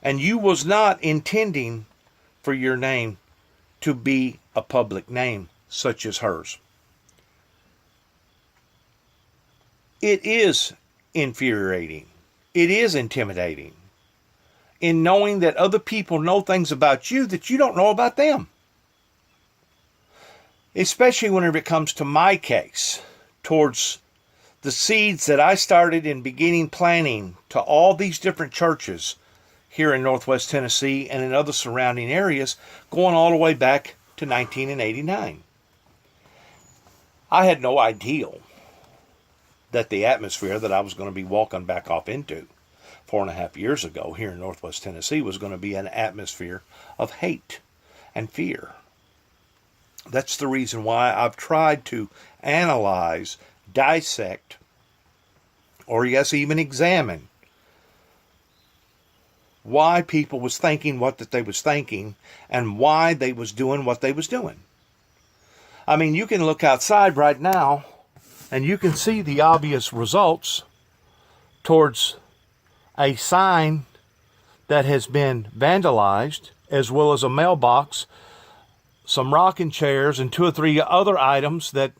and you was not intending for your name to be a public name such as hers. It is infuriating. It is intimidating in knowing that other people know things about you that you don't know about them. Especially whenever it comes to my case, towards the seeds that I started in beginning planting to all these different churches here in Northwest Tennessee and in other surrounding areas, going all the way back to 1989. I had no idea that the atmosphere that I was going to be walking back off into 4.5 years ago here in Northwest Tennessee was going to be an atmosphere of hate and fear. That's the reason why I've tried to analyze, dissect, or yes, even examine why people was thinking what that they was thinking and why they was doing what they was doing. I mean, you can look outside right now and you can see the obvious results towards a sign that has been vandalized, as well as a mailbox, some rocking chairs, and 2 or 3 other items that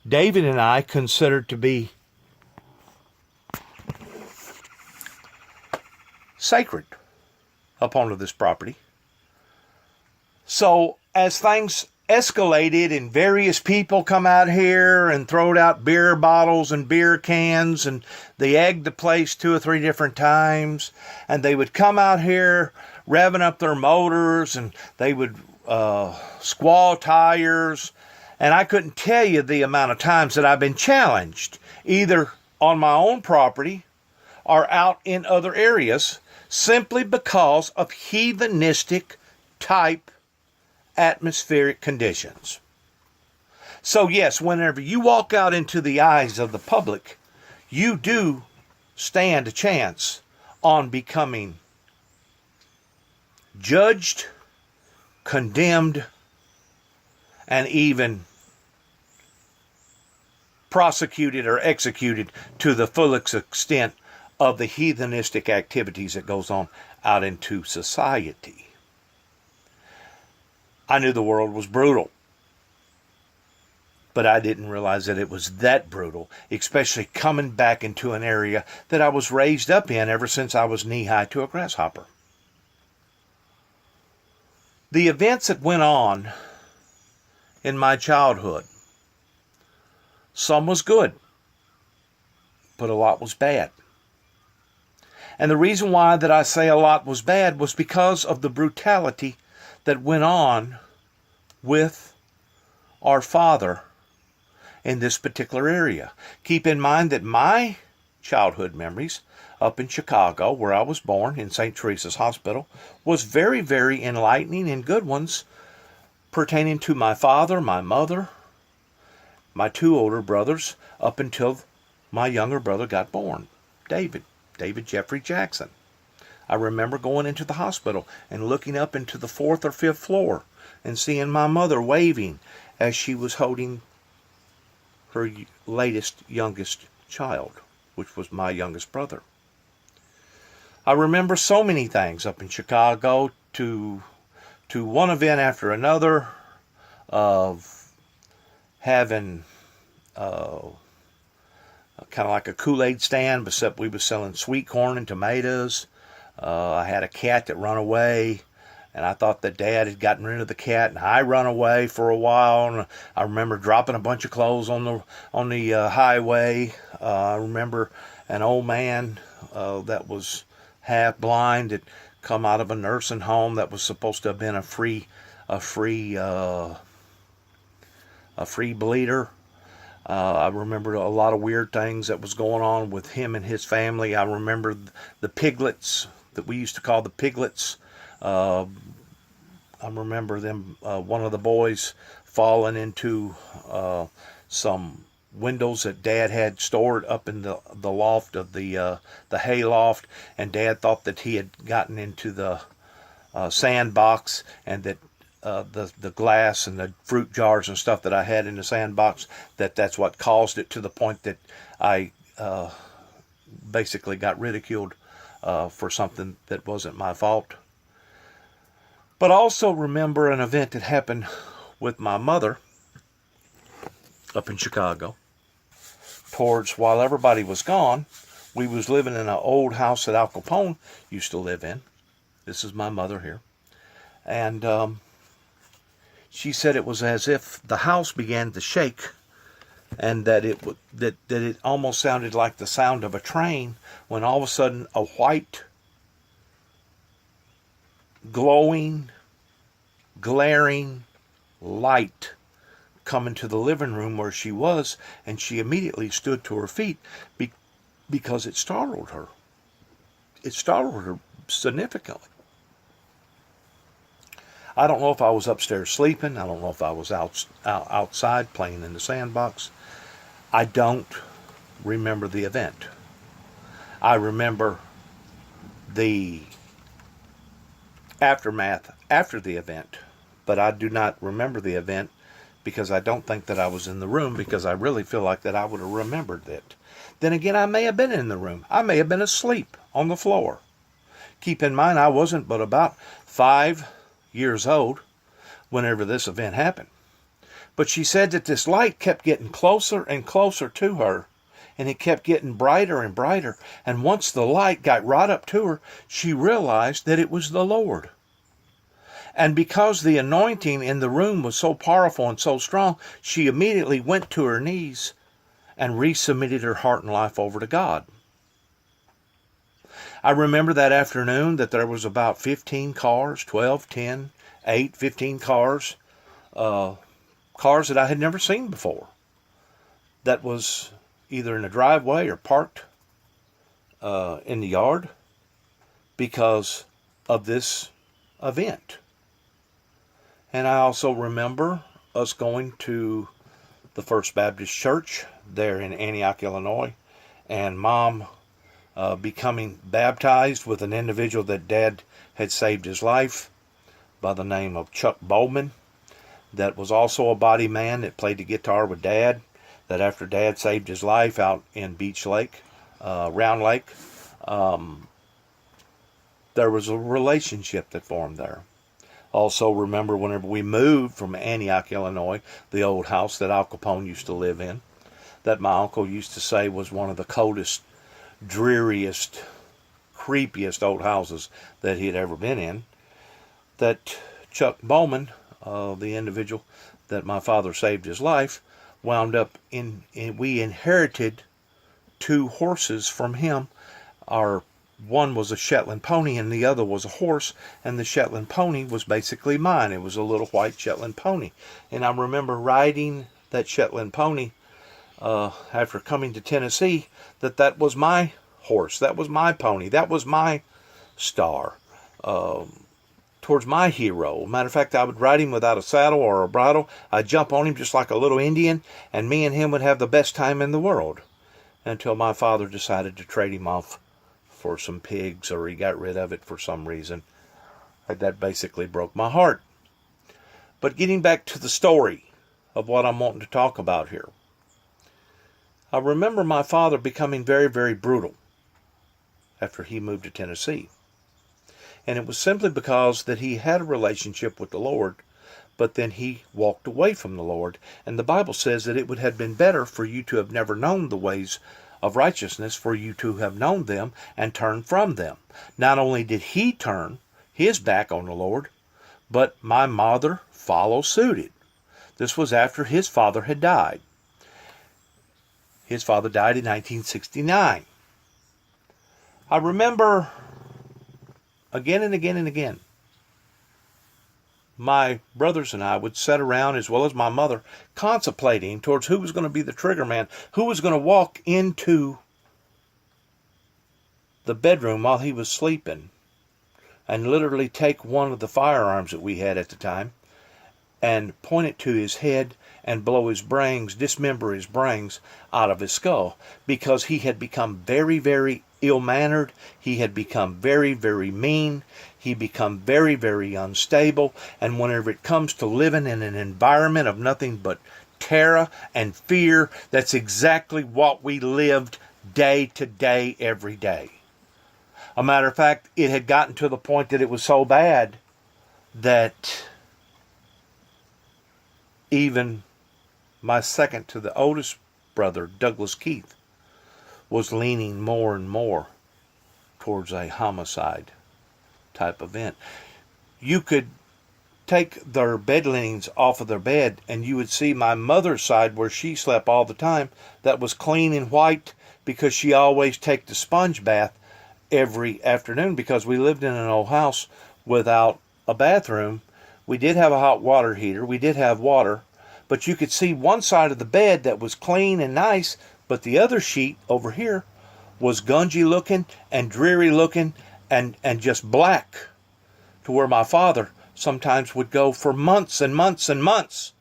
David and I considered to be sacred upon this property. So as things escalated and various people come out here and throwed out beer bottles and beer cans, and they egged the place 2 or 3 different times, and they would come out here revving up their motors, and they would squall tires, and I couldn't tell you the amount of times that I've been challenged, either on my own property or out in other areas, simply because of heathenistic type atmospheric conditions. So yes, whenever you walk out into the eyes of the public, you do stand a chance on becoming judged, condemned, and even prosecuted or executed to the fullest extent of the heathenistic activities that goes on out into society. I knew the world was brutal, but I didn't realize that it was that brutal, especially coming back into an area that I was raised up in ever since I was knee-high to a grasshopper. The events that went on in my childhood, some was good, but a lot was bad. And the reason why that I say a lot was bad was because of the brutality that went on with our father in this particular area. Keep in mind that my childhood memories up in Chicago, where I was born, in St. Teresa's Hospital, was very, very enlightening and good ones pertaining to my father, my mother, my 2 older brothers, up until my younger brother got born, David Jeffrey Jackson. I remember going into the hospital and looking up into the 4th or 5th floor and seeing my mother waving as she was holding her youngest child, which was my youngest brother. I remember so many things up in Chicago, to one event after another, of having kind of like a Kool-Aid stand, except we was selling sweet corn and tomatoes. I had a cat that run away, and I thought that Dad had gotten rid of the cat, and I run away for a while. And I remember dropping a bunch of clothes on the highway. I remember an old man that was half blind that come out of a nursing home that was supposed to have been a free bleeder. I remember a lot of weird things that was going on with him and his family. I remember the piglets that we used to call the piglets. I remember them, one of the boys falling into some windows that Dad had stored up in the loft of the hay loft, and Dad thought that he had gotten into the sandbox, and that the glass and the fruit jars and stuff that I had in the sandbox, that's what caused it, to the point that I basically got ridiculed for something that wasn't my fault. But also remember an event that happened with my mother up in Chicago. While everybody was gone, we was living in an old house that Al Capone used to live in. This is my mother here. And she said it was as if the house began to shake, and that it almost sounded like the sound of a train, when all of a sudden a white, glowing, glaring light come into the living room where she was, and she immediately stood to her feet because it startled her. It startled her significantly. I don't know if I was upstairs sleeping. I don't know if I was outside playing in the sandbox. I don't remember the event. I remember the aftermath after the event, but I do not remember the event because I don't think that I was in the room, because I really feel like that I would have remembered it. Then again, I may have been in the room. I may have been asleep on the floor. Keep in mind, I wasn't but about 5 years old whenever this event happened. But she said that this light kept getting closer and closer to her, and it kept getting brighter and brighter. And once the light got right up to her, she realized that it was the Lord. And because the anointing in the room was so powerful and so strong, she immediately went to her knees and resubmitted her heart and life over to God. I remember that afternoon that there was about 15 cars, 12, 10, 8, 15 cars, cars that I had never seen before, that was either in the driveway or parked in the yard because of this event. And I also remember us going to the First Baptist Church there in Antioch, Illinois, and Mom becoming baptized with an individual that Dad had saved his life by the name of Chuck Bowman, that was also a body man that played the guitar with Dad, that after Dad saved his life out in Beach Lake, Round Lake, there was a relationship that formed there. Also remember whenever we moved from Antioch, Illinois, the old house that Al Capone used to live in, that my uncle used to say was one of the coldest, dreariest, creepiest old houses that he had ever been in, that Chuck Bowman, the individual that my father saved his life, wound up we inherited 2 horses from him. One was a Shetland pony and the other was a horse, and the Shetland pony was basically mine. It was a little white Shetland pony. And I remember riding that Shetland pony after coming to Tennessee, that was my horse, that was my pony, that was my star, towards my hero. Matter of fact, I would ride him without a saddle or a bridle. I'd jump on him just like a little Indian, and me and him would have the best time in the world, until my father decided to trade him off for some pigs, or he got rid of it for some reason. That basically broke my heart. But getting back to the story of what I'm wanting to talk about here, I remember my father becoming very, very brutal after he moved to Tennessee. And it was simply because that he had a relationship with the Lord, but then he walked away from the Lord. And the Bible says that it would have been better for you to have never known the ways of righteousness, for you to have known them and turned from them. Not only did he turn his back on the Lord, but my mother followed suited. This was after his father had died. His father died in 1969. I remember again and again and again, my brothers and I would sit around, as well as my mother, contemplating towards who was going to be the trigger man, who was going to walk into the bedroom while he was sleeping and literally take one of the firearms that we had at the time and point it to his head and blow his brains, dismember his brains out of his skull, because he had become very, very ill-mannered. He had become very, very mean. He become very, very unstable. And whenever it comes to living in an environment of nothing but terror and fear, that's exactly what we lived day to day, every day. A matter of fact, it had gotten to the point that it was so bad that even my second to the oldest brother, Douglas Keith, was leaning more and more towards a homicide type event. You could take their bed linens off of their bed and you would see my mother's side where she slept all the time that was clean and white because she always take the sponge bath every afternoon because we lived in an old house without a bathroom. We did have a hot water heater. We did have water. But you could see one side of the bed that was clean and nice, but the other sheet over here was gungy looking and dreary looking and just black, to where my father sometimes would go for months and months and months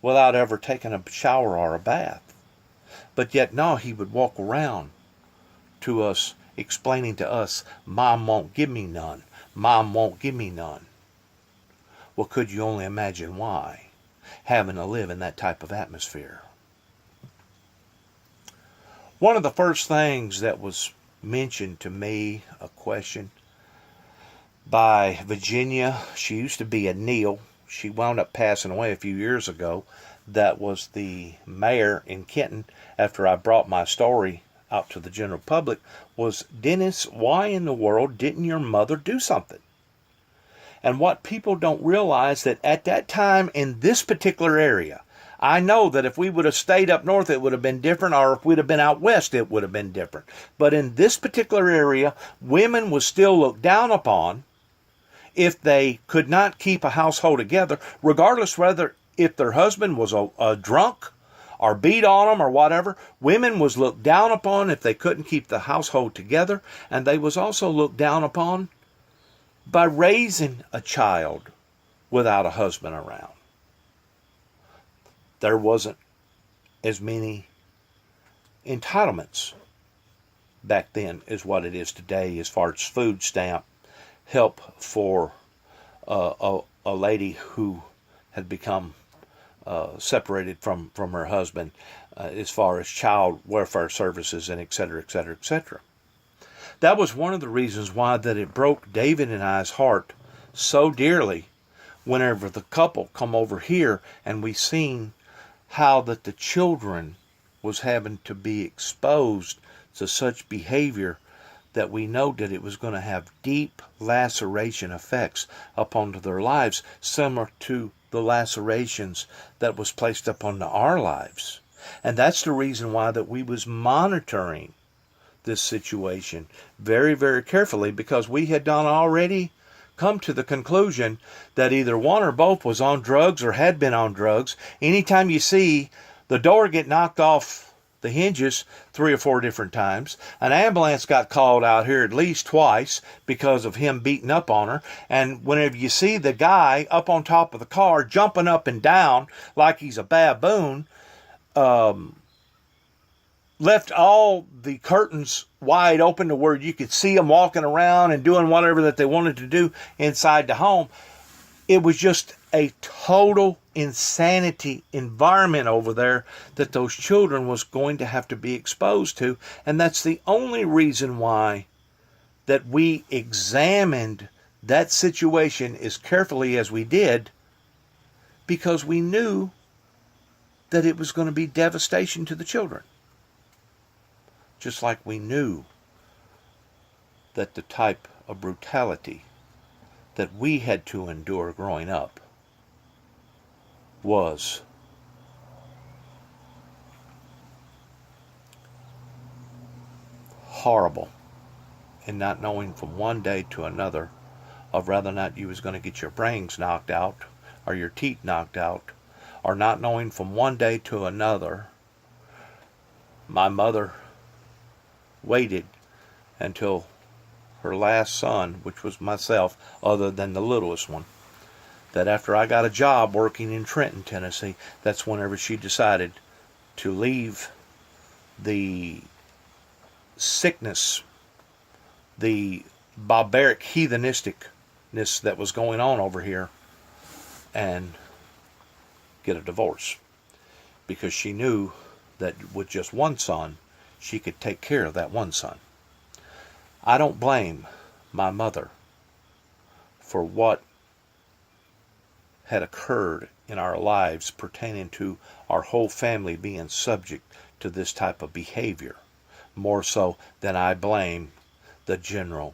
without ever taking a shower or a bath. But yet no, he would walk around to us explaining to us, Mom won't give me none. Mom won't give me none. Well, could you only imagine why? Having to live in that type of atmosphere. One of the first things that was mentioned to me, a question by Virginia, she used to be a Neal. She wound up passing away a few years ago. That was the mayor in Kenton after I brought my story out to the general public, was, Dennis, why in the world didn't your mother do something? And what people don't realize, that at that time in this particular area, I know that if we would have stayed up north, it would have been different, or if we'd have been out west, it would have been different. But in this particular area, women was still looked down upon if they could not keep a household together, regardless whether if their husband was a drunk or beat on them or whatever. Women was looked down upon if they couldn't keep the household together, and they was also looked down upon by raising a child without a husband around. There wasn't as many entitlements back then as what it is today, as far as food stamp, help for a lady who had become separated from her husband, as far as child welfare services and et cetera, et cetera, et cetera. That was one of the reasons why that it broke David and I's heart so dearly whenever the couple come over here and we seen how that the children was having to be exposed to such behavior, that we know that it was going to have deep laceration effects upon their lives, similar to the lacerations that was placed upon our lives. And that's the reason why that we was monitoring this situation very, very carefully, because we had done already come to the conclusion that either one or both was on drugs or had been on drugs. Anytime you see the door get knocked off the hinges 3 or 4 different times, an ambulance got called out here at least twice because of him beating up on her, and whenever you see the guy up on top of the car jumping up and down like he's a baboon, left all the curtains wide open to where you could see them walking around and doing whatever that they wanted to do inside the home. It was just a total insanity environment over there that those children was going to have to be exposed to. And that's the only reason why that we examined that situation as carefully as we did, because we knew that it was going to be devastation to the children. Just like we knew that the type of brutality that we had to endure growing up was horrible, and not knowing from one day to another of whether or not you was going to get your brains knocked out or your teeth knocked out, or not knowing from one day to another. My mother waited until her last son, which was myself, other than the littlest one, that after I got a job working in Trenton, Tennessee, that's whenever she decided to leave the sickness, the barbaric heathenisticness that was going on over here, and get a divorce, because she knew that with just one son, she could take care of that one son. I don't blame my mother for what had occurred in our lives pertaining to our whole family being subject to this type of behavior, more so than I blame the general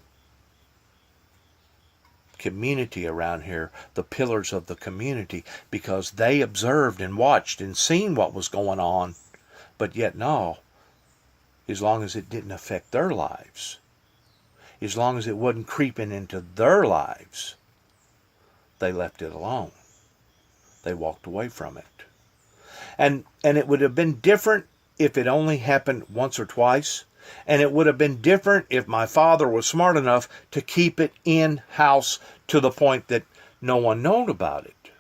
community around here, the pillars of the community, because they observed and watched and seen what was going on, but yet no, as long as it didn't affect their lives, as long as it wasn't creeping into their lives, they left it alone. They walked away from it. And it would have been different if it only happened once or twice. And it would have been different if my father was smart enough to keep it in-house to the point that no one known about it.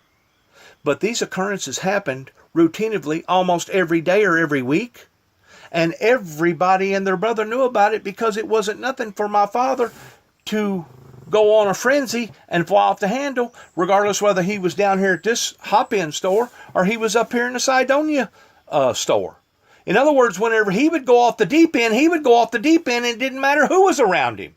But these occurrences happened routinely almost every day or every week. And everybody and their brother knew about it, because it wasn't nothing for my father to go on a frenzy and fly off the handle, regardless whether he was down here at this hop-in store or he was up here in the Cydonia store. In other words, whenever he would go off the deep end, he would go off the deep end, and it didn't matter who was around him.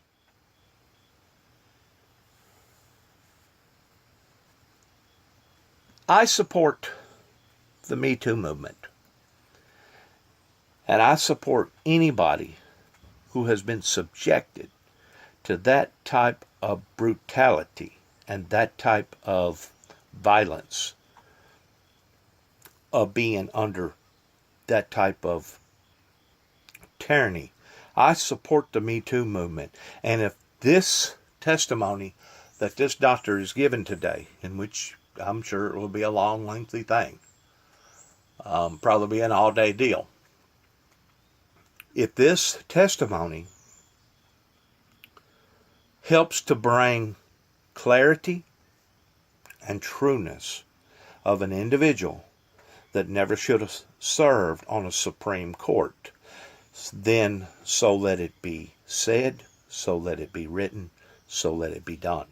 I support the Me Too movement. And I support anybody who has been subjected to that type of brutality and that type of violence, of being under that type of tyranny. I support the Me Too movement. And if this testimony that this doctor is given today, in which I'm sure it will be a long, lengthy thing, probably be an all-day deal. If this testimony helps to bring clarity and trueness of an individual that never should have served on a Supreme Court, then so let it be said, so let it be written, so let it be done.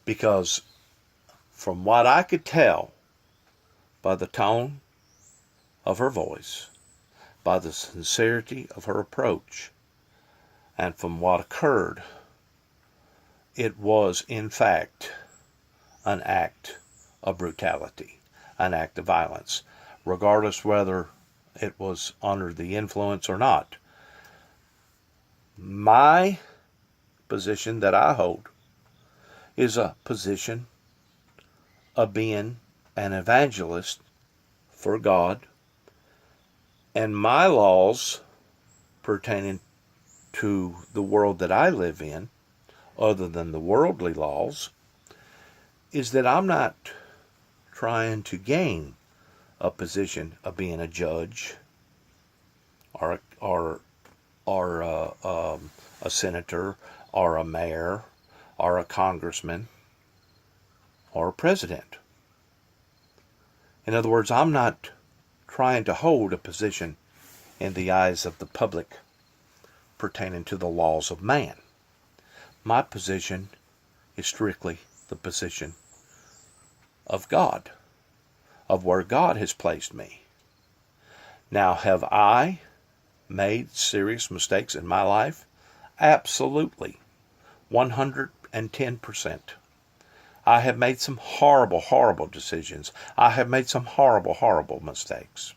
Because from what I could tell by the tone of her voice, by the sincerity of her approach, and from what occurred, it was in fact an act of brutality, an act of violence, regardless whether it was under the influence or not. My position that I hold is a position of being an evangelist for God, and my laws pertaining to the world that I live in, other than the worldly laws, is that I'm not trying to gain a position of being a judge or a senator or a mayor or a congressman or a president. In other words, I'm not trying to hold a position in the eyes of the public pertaining to the laws of man. My position is strictly the position of God, of where God has placed me. Now, have I made serious mistakes in my life? Absolutely. 110%. I have made some horrible, horrible decisions. I have made some horrible, horrible mistakes.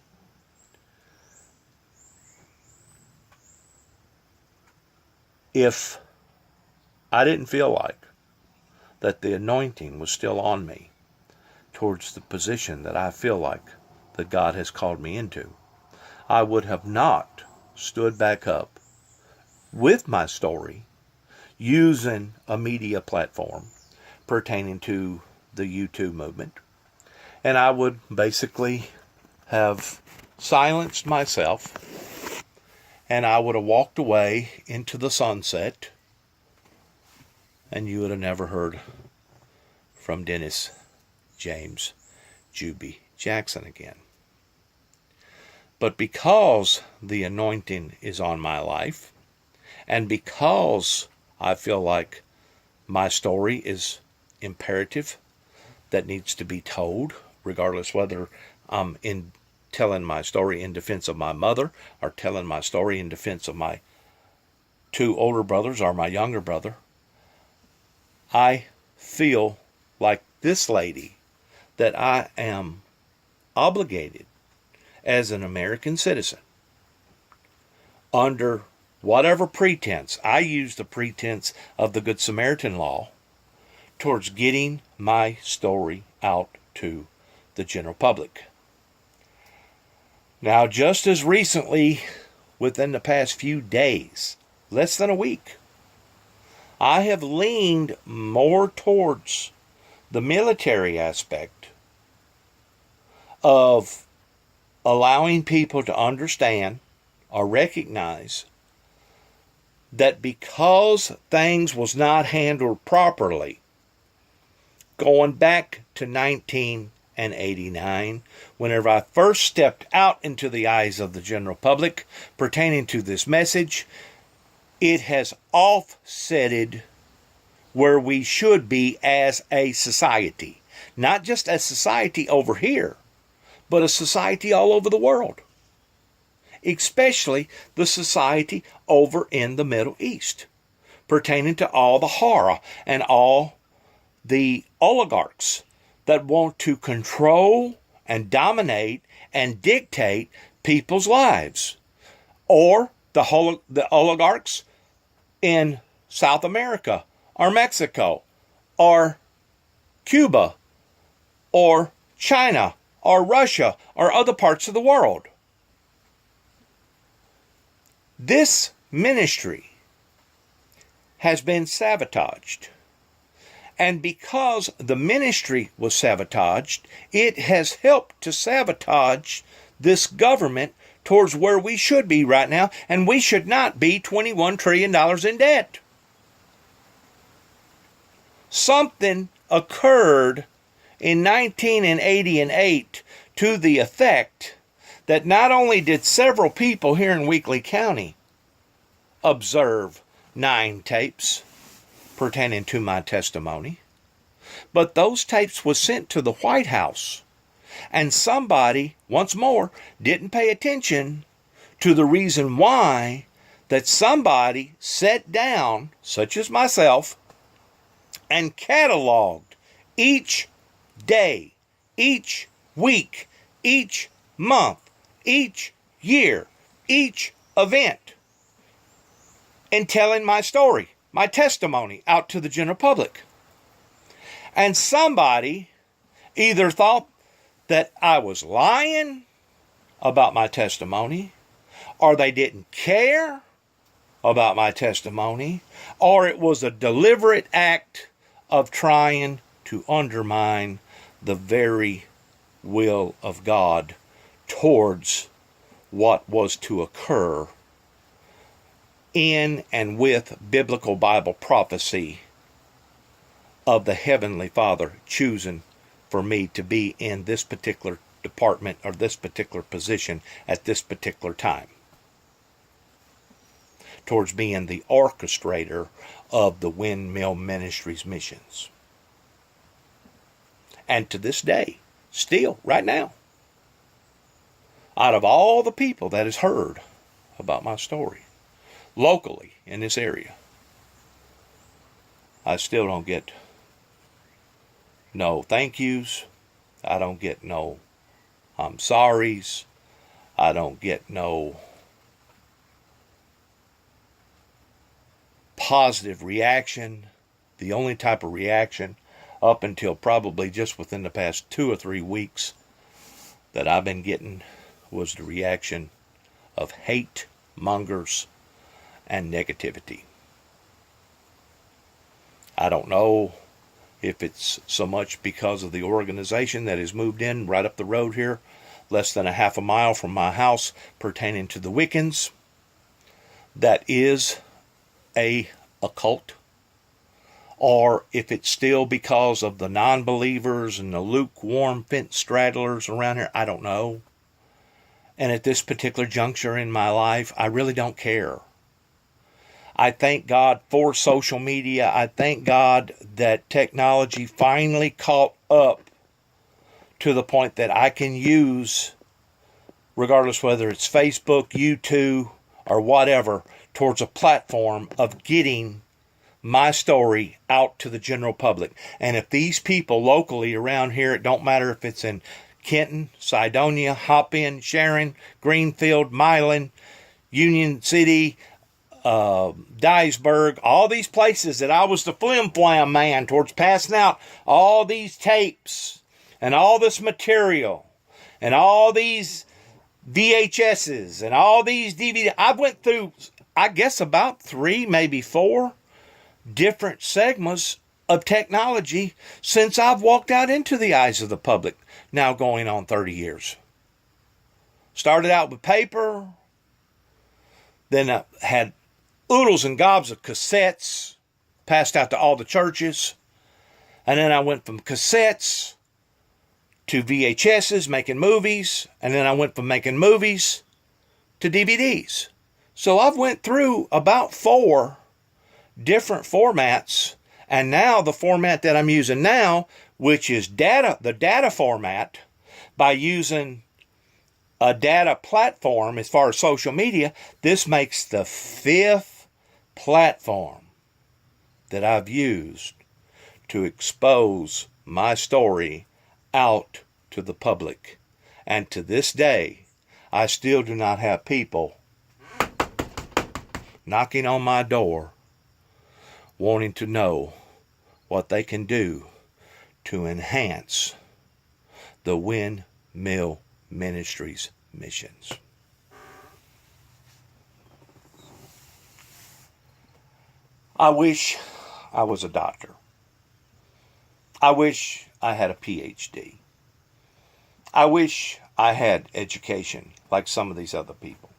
If I didn't feel like that the anointing was still on me towards the position that I feel like that God has called me into, I would have not stood back up with my story using a media platform pertaining to the YouTube movement. And I would basically have silenced myself, and I would have walked away into the sunset, and you would have never heard from Dennis James Juby Jackson again. But because the anointing is on my life, and because I feel like my story is imperative, that needs to be told, regardless whether I'm in telling my story in defense of my mother or telling my story in defense of my two older brothers or my younger brother, I feel like this lady that I am obligated as an American citizen, under whatever pretense, I use the pretense of the Good Samaritan law, towards getting my story out to the general public. Now, just as recently, within the past few days, less than a week, I have leaned more towards the military aspect of allowing people to understand or recognize that because things was not handled properly, going back to 1989, whenever I first stepped out into the eyes of the general public pertaining to this message, it has offsetted where we should be as a society. Not just a society over here, but a society all over the world. Especially the society over in the Middle East, pertaining to all the horror and all the oligarchs that want to control and dominate and dictate people's lives. Or the oligarchs in South America, or Mexico, or Cuba, or China, or Russia, or other parts of the world. This ministry has been sabotaged. And because the ministry was sabotaged, it has helped to sabotage this government towards where we should be right now, and we should not be $21 trillion in debt. Something occurred in 1988 to the effect that not only did several people here in Weakley County observe 9 tapes pertaining to my testimony, but those tapes were sent to the White House, and somebody, once more, didn't pay attention to the reason why that somebody sat down, such as myself, and cataloged each day, each week, each month, each year, each event, in telling my story, my testimony out to the general public. And somebody either thought that I was lying about my testimony, or they didn't care about my testimony, or it was a deliberate act of trying to undermine the very will of God towards what was to occur in and with biblical Bible prophecy of the Heavenly Father choosing for me to be in this particular department or this particular position at this particular time, towards being the orchestrator of the Windmill Ministries missions. And to this day, still, right now, out of all the people that has heard about my story, locally in this area, I still don't get no thank yous. I don't get no I'm sorries. I don't get no positive reaction. The only type of reaction up until probably just within the past 2 or 3 weeks that I've been getting was the reaction of hate mongers and negativity. I don't know if it's so much because of the organization that has moved in right up the road here, less than a half a mile from my house, pertaining to the Wiccans, that is a cult, or if it's still because of the non-believers and the lukewarm fence straddlers around here. I don't know. And at this particular juncture in my life, I really don't care. I thank God for social media. I thank God that technology finally caught up to the point that I can use, regardless whether it's Facebook, YouTube, or whatever, towards a platform of getting my story out to the general public. And if these people locally around here, it don't matter if it's in Kenton, Cydonia, Hopin, Sharon, Greenfield, Milan, Union City, Dyersburg, all these places that I was the flim-flam man towards passing out all these tapes and all this material and all these VHSs and all these DVDs. I went through, I guess, about 3, maybe 4 different segments of technology since I've walked out into the eyes of the public, now going on 30 years. Started out with paper, then I had oodles and gobs of cassettes passed out to all the churches, and then I went from cassettes to VHSs, making movies, and then I went from making movies to DVDs. So I've went through about 4 different formats, and now the format that I'm using now, which is the data format, by using a data platform as far as social media, this makes the 5th platform that I've used to expose my story out to the public. And to this day, I still do not have people knocking on my door wanting to know what they can do to enhance the Windmill Ministries missions. I wish I was a doctor. I wish I had a PhD. I wish I had education like some of these other people.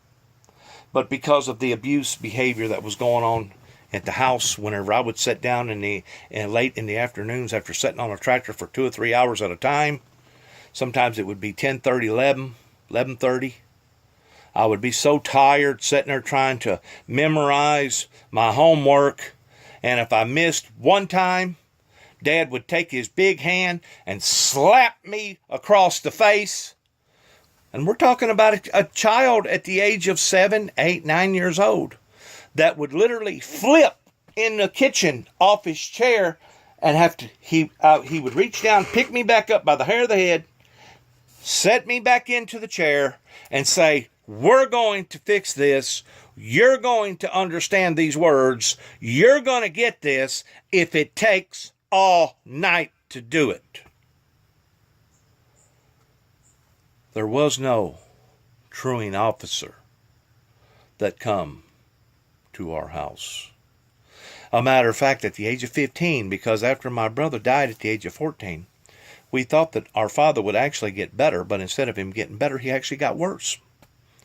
But because of the abuse behavior that was going on at the house, whenever I would sit down late in the afternoons after sitting on a tractor for 2 or 3 hours at a time, sometimes it would be 10:30, 11:30. I would be so tired sitting there trying to memorize my homework, and if I missed one time, Dad would take his big hand and slap me across the face. And we're talking about a child at the age of 7, 8, 9 years old that would literally flip in the kitchen off his chair and he would reach down, pick me back up by the hair of the head, set me back into the chair, and say, "We're going to fix this. You're going to understand these words. You're going to get this if it takes all night to do it." There was no truant officer that come to our house. A matter of fact, at the age of 15, because after my brother died at the age of 14, we thought that our father would actually get better, but instead of him getting better, he actually got worse.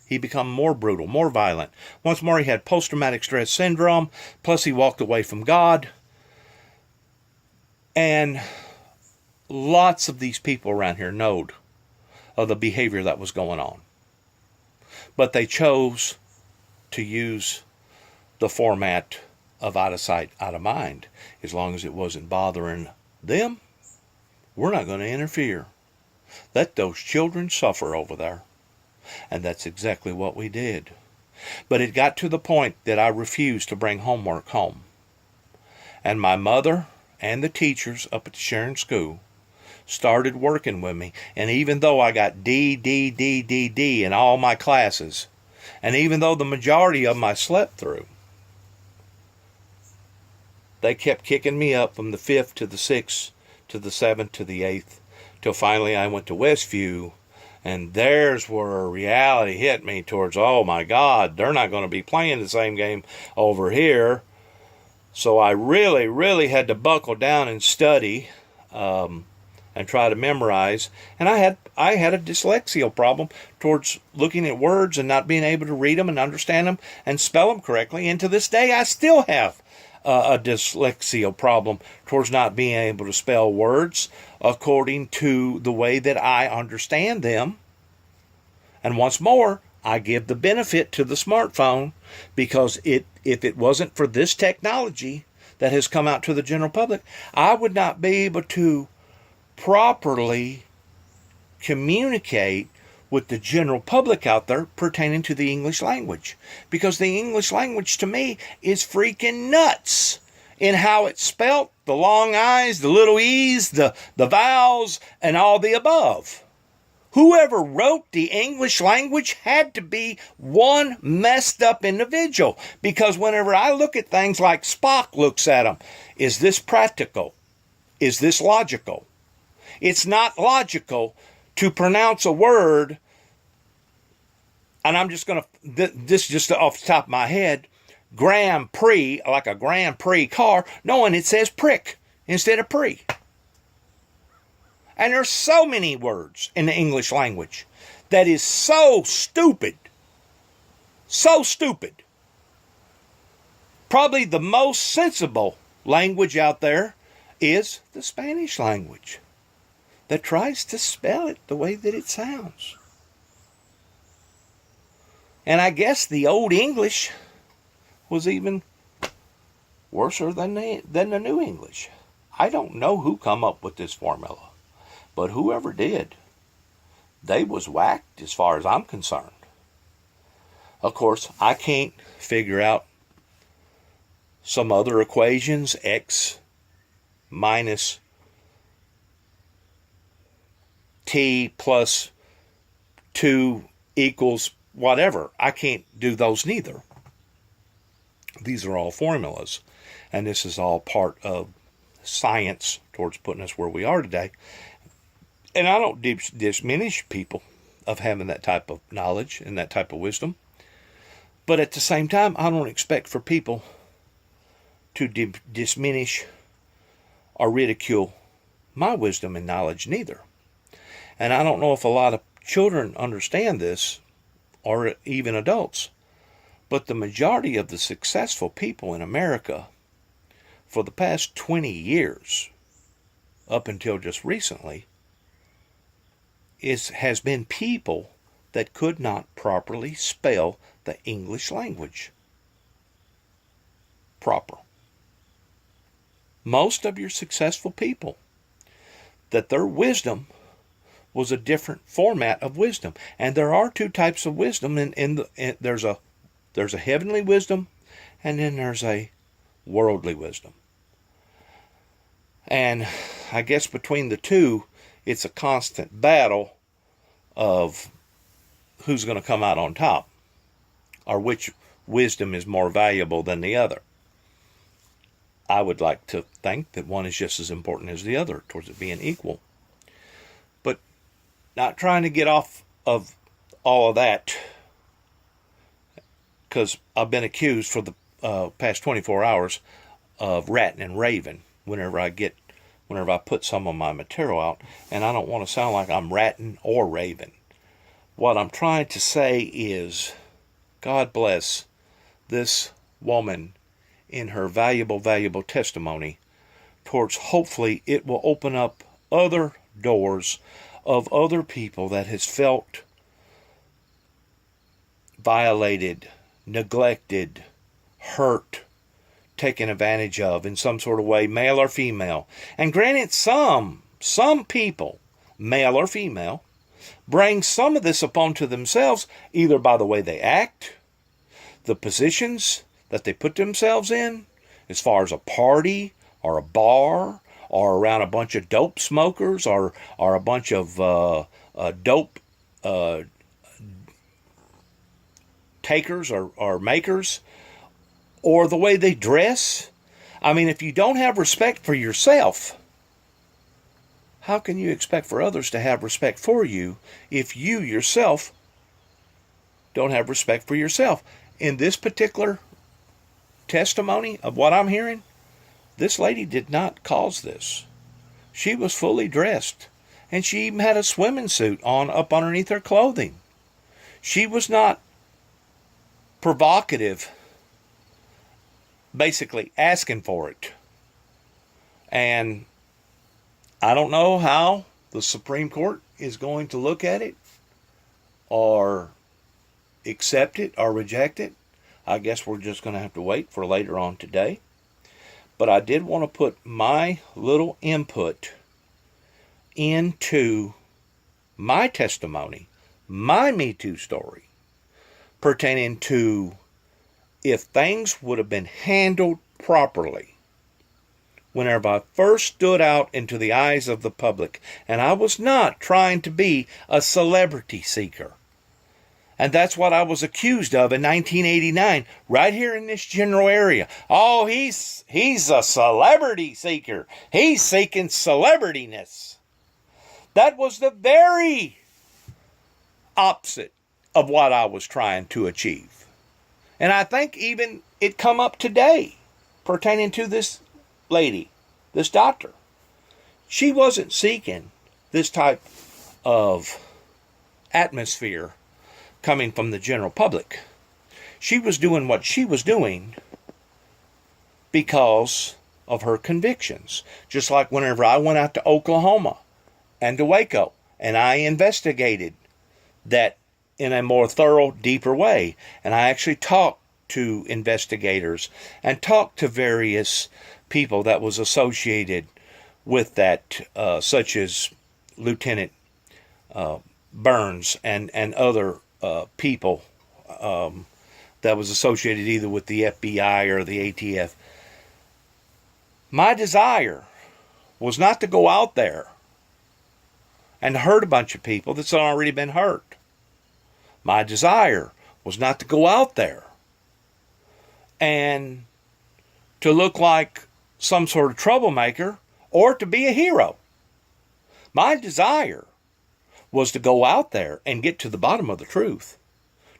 He became more brutal, more violent. Once more, he had post-traumatic stress syndrome, plus he walked away from God. And lots of these people around here knowed of the behavior that was going on. But they chose to use the format of out of sight, out of mind. As long as it wasn't bothering them, we're not going to interfere. Let those children suffer over there. And that's exactly what we did. But it got to the point that I refused to bring homework home. And my mother and the teachers up at the Sharon School started working with me. And even though I got D in all my classes, and even though the majority of them I slept through, they kept kicking me up from the 5th to the 6th to the 7th to the 8th, till finally I went to Westview, and there's where reality hit me towards, oh my God, they're not going to be playing the same game over here. So I really, really had to buckle down and study and try to memorize. And I had a dyslexia problem towards looking at words and not being able to read them and understand them and spell them correctly. And to this day, I still have a dyslexia problem towards not being able to spell words according to the way that I understand them. And once more, I give the benefit to the smartphone, because if it wasn't for this technology that has come out to the general public, I would not be able to properly communicate with the general public out there pertaining to the English language. Because the English language to me is freaking nuts. in how it's spelt, the long I's, the little E's, the vowels, and all the above. Whoever wrote the English language had to be one messed up individual. Because whenever I look at things like Spock looks at them, is this practical? Is this logical? It's not logical to pronounce a word, and I'm just going to, this just off the top of my head, Grand Prix, like a Grand Prix car, knowing it says prick instead of pre. And there's so many words in the English language that is so stupid. So stupid. Probably the most sensible language out there is the Spanish language that tries to spell it the way that it sounds. And I guess the Old English was even worse than the New English. I don't know who come up with this formula. But whoever did, they was whacked as far as I'm concerned. Of course, I can't figure out some other equations, x minus t plus 2 equals whatever. I can't do those neither. These are all formulas, and this is all part of science towards putting us where we are today. And I don't diminish people of having that type of knowledge and that type of wisdom. But at the same time, I don't expect for people to diminish or ridicule my wisdom and knowledge neither. And I don't know if a lot of children understand this, or even adults. But the majority of the successful people in America for the past 20 years, up until just recently, has been people that could not properly spell the English language proper. Most of your successful people, that their wisdom was a different format of wisdom. And there are two types of wisdom. There's a heavenly wisdom, and then there's a worldly wisdom. And I guess between the two, it's a constant battle of who's going to come out on top, or which wisdom is more valuable than the other. I would like to think that one is just as important as the other towards it being equal. But not trying to get off of all of that, because I've been accused for the past 24 hours of ratting and raving whenever I put some of my material out, and I don't want to sound like I'm ratting or raving. What I'm trying to say is, God bless this woman in her valuable, valuable testimony towards, hopefully it will open up other doors of other people that has felt violated, neglected, hurt, taken advantage of in some sort of way, male or female. And granted, some people, male or female, bring some of this upon to themselves, either by the way they act, the positions that they put themselves in, as far as a party or a bar, or around a bunch of dope smokers, or a bunch of dope takers or makers, or the way they dress. I mean, if you don't have respect for yourself, how can you expect for others to have respect for you if you yourself don't have respect for yourself? In this particular testimony of what I'm hearing, this lady did not cause this. She was fully dressed, and she even had a swimming suit on up underneath her clothing. She was not provocative, basically asking for it. And I don't know how the Supreme Court is going to look at it, or accept it, or reject it. I guess we're just going to have to wait for later on today. But I did want to put my little input into my testimony, my Me Too story, pertaining to if things would have been handled properly whenever I first stood out into the eyes of the public. And I was not trying to be a celebrity seeker. And that's what I was accused of in 1989, right here in this general area. Oh, he's a celebrity seeker. He's seeking celebrityness. That was the very opposite of what I was trying to achieve. And I think even it come up today pertaining to this lady, this doctor. She wasn't seeking this type of atmosphere coming from the general public. She was doing what she was doing because of her convictions. Just like whenever I went out to Oklahoma and to Waco, and I investigated that in a more thorough, deeper way. And I actually talked to investigators and talked to various people that was associated with that, such as Lieutenant Burns and other people that was associated either with the FBI or the ATF. My desire was not to go out there and hurt a bunch of people that's already been hurt. My desire was not to go out there and to look like some sort of troublemaker or to be a hero. My desire was to go out there and get to the bottom of the truth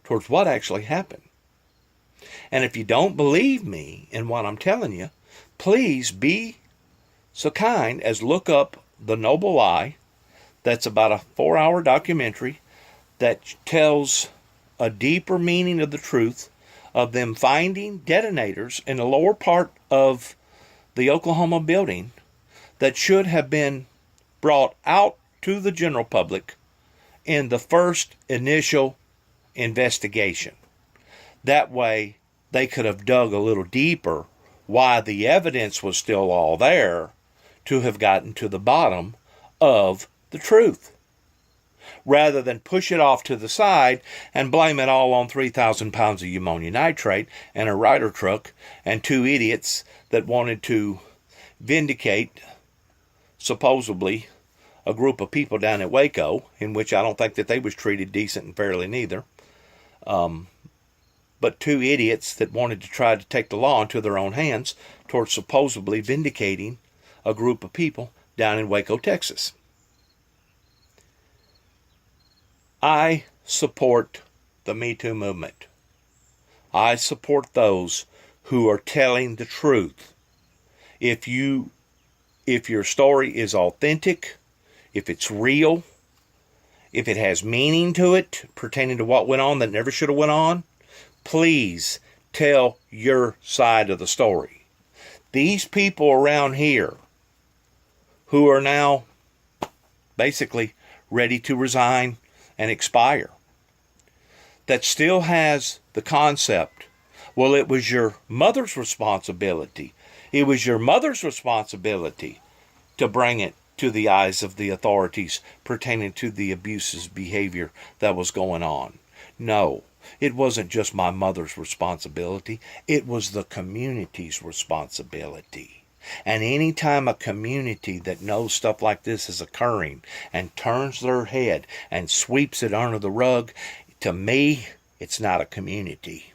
towards what actually happened. And if you don't believe me in what I'm telling you, please be so kind as look up The Noble Lie. That's about a 4-hour documentary that tells a deeper meaning of the truth of them finding detonators in the lower part of the Oklahoma building that should have been brought out to the general public in the first initial investigation. That way, they could have dug a little deeper why the evidence was still all there to have gotten to the bottom of the truth. Rather than push it off to the side and blame it all on 3,000 pounds of ammonium nitrate and a Ryder truck and 2 idiots that wanted to vindicate, supposedly, a group of people down at Waco, in which I don't think that they was treated decent and fairly neither. But 2 idiots that wanted to try to take the law into their own hands towards supposedly vindicating a group of people down in Waco, Texas. I support the Me Too movement. I support those who are telling the truth. If your story is authentic, if it's real, if it has meaning to it pertaining to what went on that never should have went on, please tell your side of the story. These people around here who are now basically ready to resign and expire, that still has the concept, well, it was your mother's responsibility. It was your mother's responsibility to bring it to the eyes of the authorities pertaining to the abusive behavior that was going on. No, it wasn't just my mother's responsibility. It was the community's responsibility. And any time a community that knows stuff like this is occurring and turns their head and sweeps it under the rug, to me, it's not a community.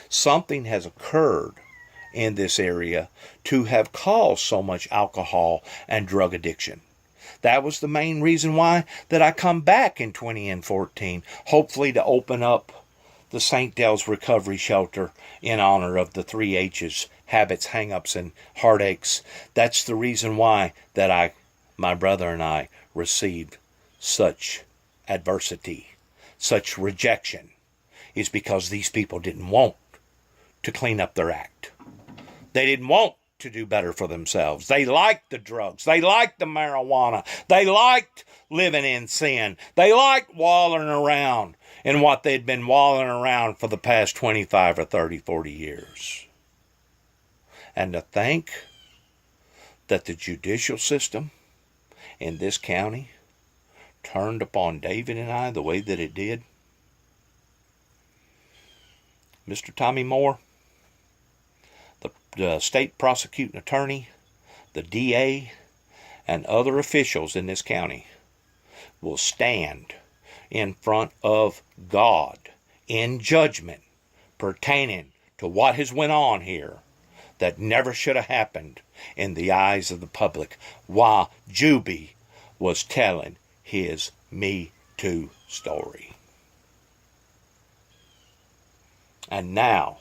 Something has occurred in this area to have caused so much alcohol and drug addiction. That was the main reason why that I come back in 2014, hopefully to open up the St. Del's Recovery Shelter in honor of the 3 H's, habits, hang-ups, and heartaches. That's the reason why that my brother and I received such adversity, such rejection, is because these people didn't want to clean up their act. They didn't want to do better for themselves. They liked the drugs. They liked the marijuana. They liked living in sin. They liked wallowing around in what they'd been wallowing around for the past 25 or 30, 40 years. And to think that the judicial system in this county turned upon David and I the way that it did. Mr. Tommy Moore, the state prosecuting attorney, the DA, and other officials in this county will stand in front of God in judgment pertaining to what has went on here that never should have happened in the eyes of the public while Juby was telling his Me Too story. And now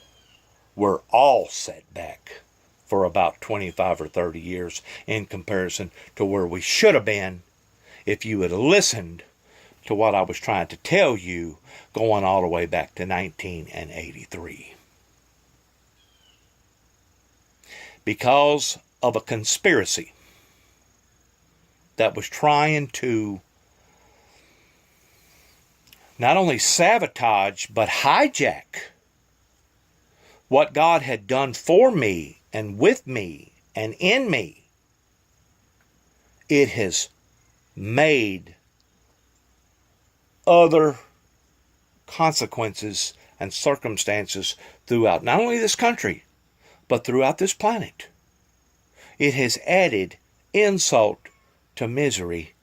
we're all set back for about 25 or 30 years in comparison to where we should have been if you had listened to what I was trying to tell you going all the way back to 1983. Because of a conspiracy that was trying to not only sabotage but hijack what God had done for me and with me and in me, it has made other consequences and circumstances throughout not only this country, but throughout this planet. It has added insult to misery,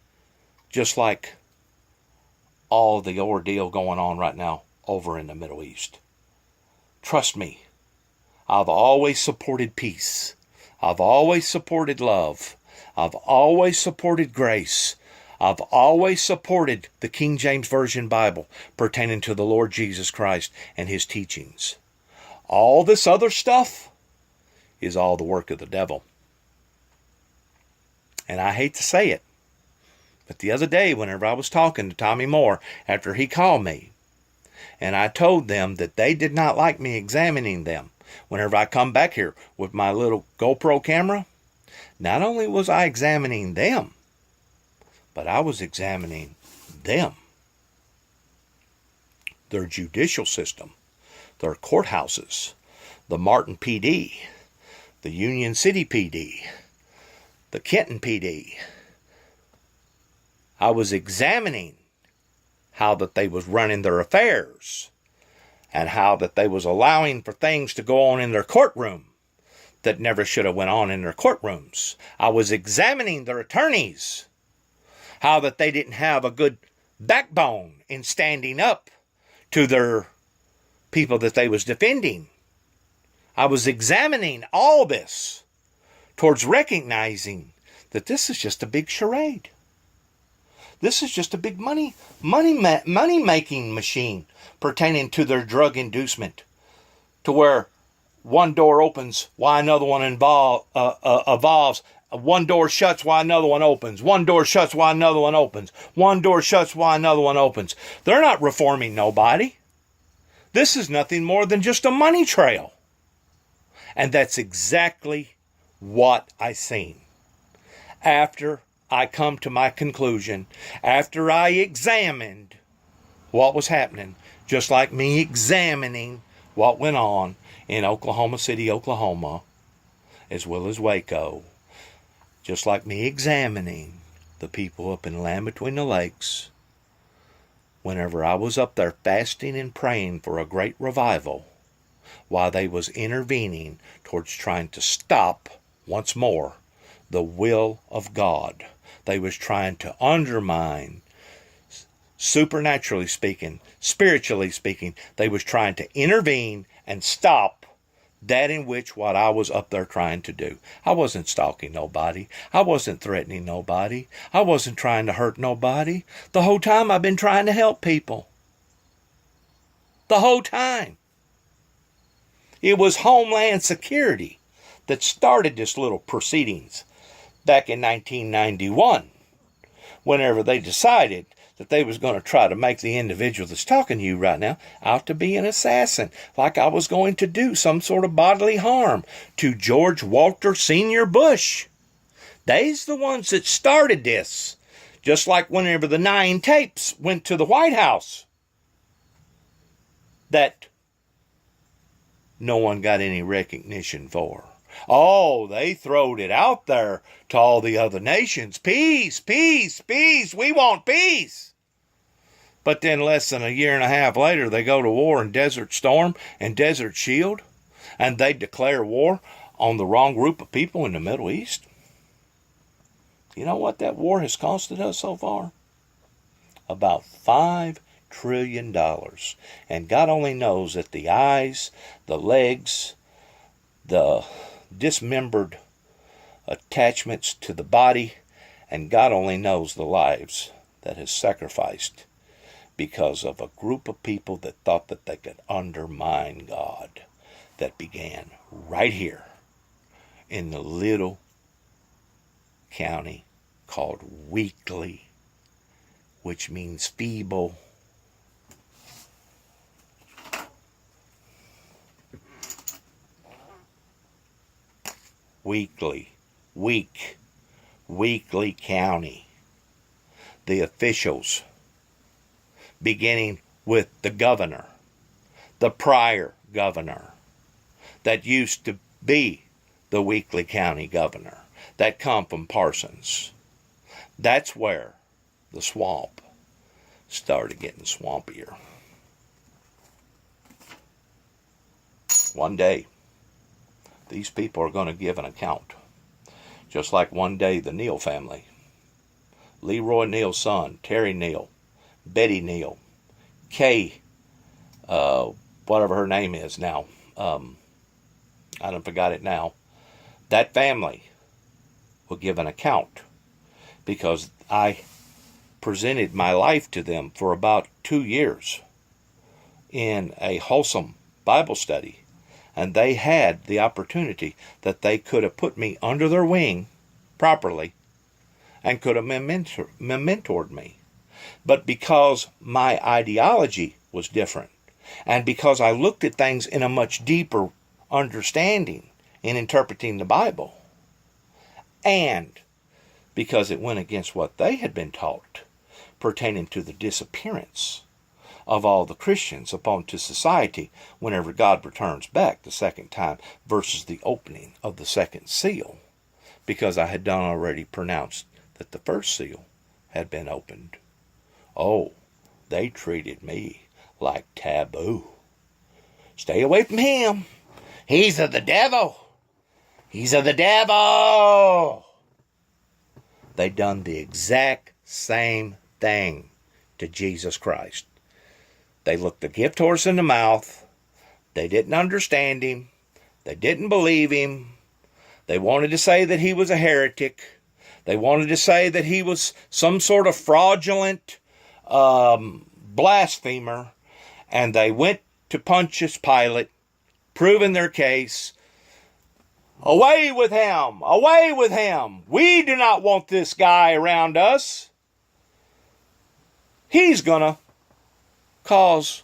just like all the ordeal going on right now over in the Middle East. Trust me, I've always supported peace. I've always supported love. I've always supported grace. I've always supported the King James Version Bible pertaining to the Lord Jesus Christ and his teachings. All this other stuff is all the work of the devil. And I hate to say it, but the other day whenever I was talking to Tommy Moore after he called me, and I told them that they did not like me examining them, whenever I come back here with my little GoPro camera, not only was I examining them, but I was examining them, their judicial system, their courthouses, the Martin PD, the Union City PD, the Kenton PD. I was examining how that they was running their affairs and how that they was allowing for things to go on in their courtroom that never should have went on in their courtrooms. I was examining their attorneys, how that they didn't have a good backbone in standing up to their people that they was defending. I was examining all this towards recognizing that this is just a big charade. This is just a big money making machine pertaining to their drug inducement, to where one door opens, why another one evolves. One door shuts, why another one opens. One door shuts, why another one opens. One door shuts, why another one opens. They're not reforming nobody. This is nothing more than just a money trail. And that's exactly what I seen. After I come to my conclusion, after I examined what was happening, just like me examining what went on in Oklahoma City, Oklahoma, as well as Waco, just like me examining the people up in Land Between the Lakes, whenever I was up there fasting and praying for a great revival, while they was intervening towards trying to stop, once more, the will of God. They was trying to undermine, supernaturally speaking, spiritually speaking, they was trying to intervene and stop that in which what I was up there trying to do. I wasn't stalking nobody. I wasn't threatening nobody. I wasn't trying to hurt nobody. The whole time I've been trying to help people. The whole time. It was Homeland Security that started this little proceedings back in 1991, whenever they decided that they was going to try to make the individual that's talking to you right now out to be an assassin, like I was going to do some sort of bodily harm to George Walter Sr. Bush. They's the ones that started this, just like whenever the 9 tapes went to the White House, that no one got any recognition for. Oh, they throwed it out there to all the other nations. Peace, peace, peace. We want peace. But then less than a year and a half later, they go to war in Desert Storm and Desert Shield. and they declare war on the wrong group of people in the Middle East. You know what that war has costed us so far? About $5 trillion. And God only knows that the eyes, the legs, the dismembered attachments to the body, and God only knows the lives that has sacrificed because of a group of people that thought that they could undermine God. That began right here in the little county called Weekly, which means feeble. Weekly County. The officials, beginning with the governor, the prior governor, that used to be the Weekly County governor, that come from Parsons. That's where the swamp started getting swampier. One day, these people are going to give an account. Just like one day the Neal family, Leroy Neal's son, Terry Neal, Betty Neal, Kay, whatever her name is now, I done forgot it now. That family will give an account because I presented my life to them for about 2 years in a wholesome Bible study. And they had the opportunity that they could have put me under their wing properly and could have mentored me. But because my ideology was different, and because I looked at things in a much deeper understanding in interpreting the Bible, and because it went against what they had been taught pertaining to the disappearance of all the Christians upon to society whenever God returns back the second time versus the opening of the second seal, because I had done already pronounced that the first seal had been opened. Oh, they treated me like taboo. Stay away from him. He's of the devil. He's of the devil. They done the exact same thing to Jesus Christ. They looked the gift horse in the mouth. They didn't understand him. They didn't believe him. They wanted to say that he was a heretic. They wanted to say that he was some sort of fraudulent blasphemer. And they went to Pontius Pilate, proving their case. Away with him! Away with him! We do not want this guy around us. He's going to cause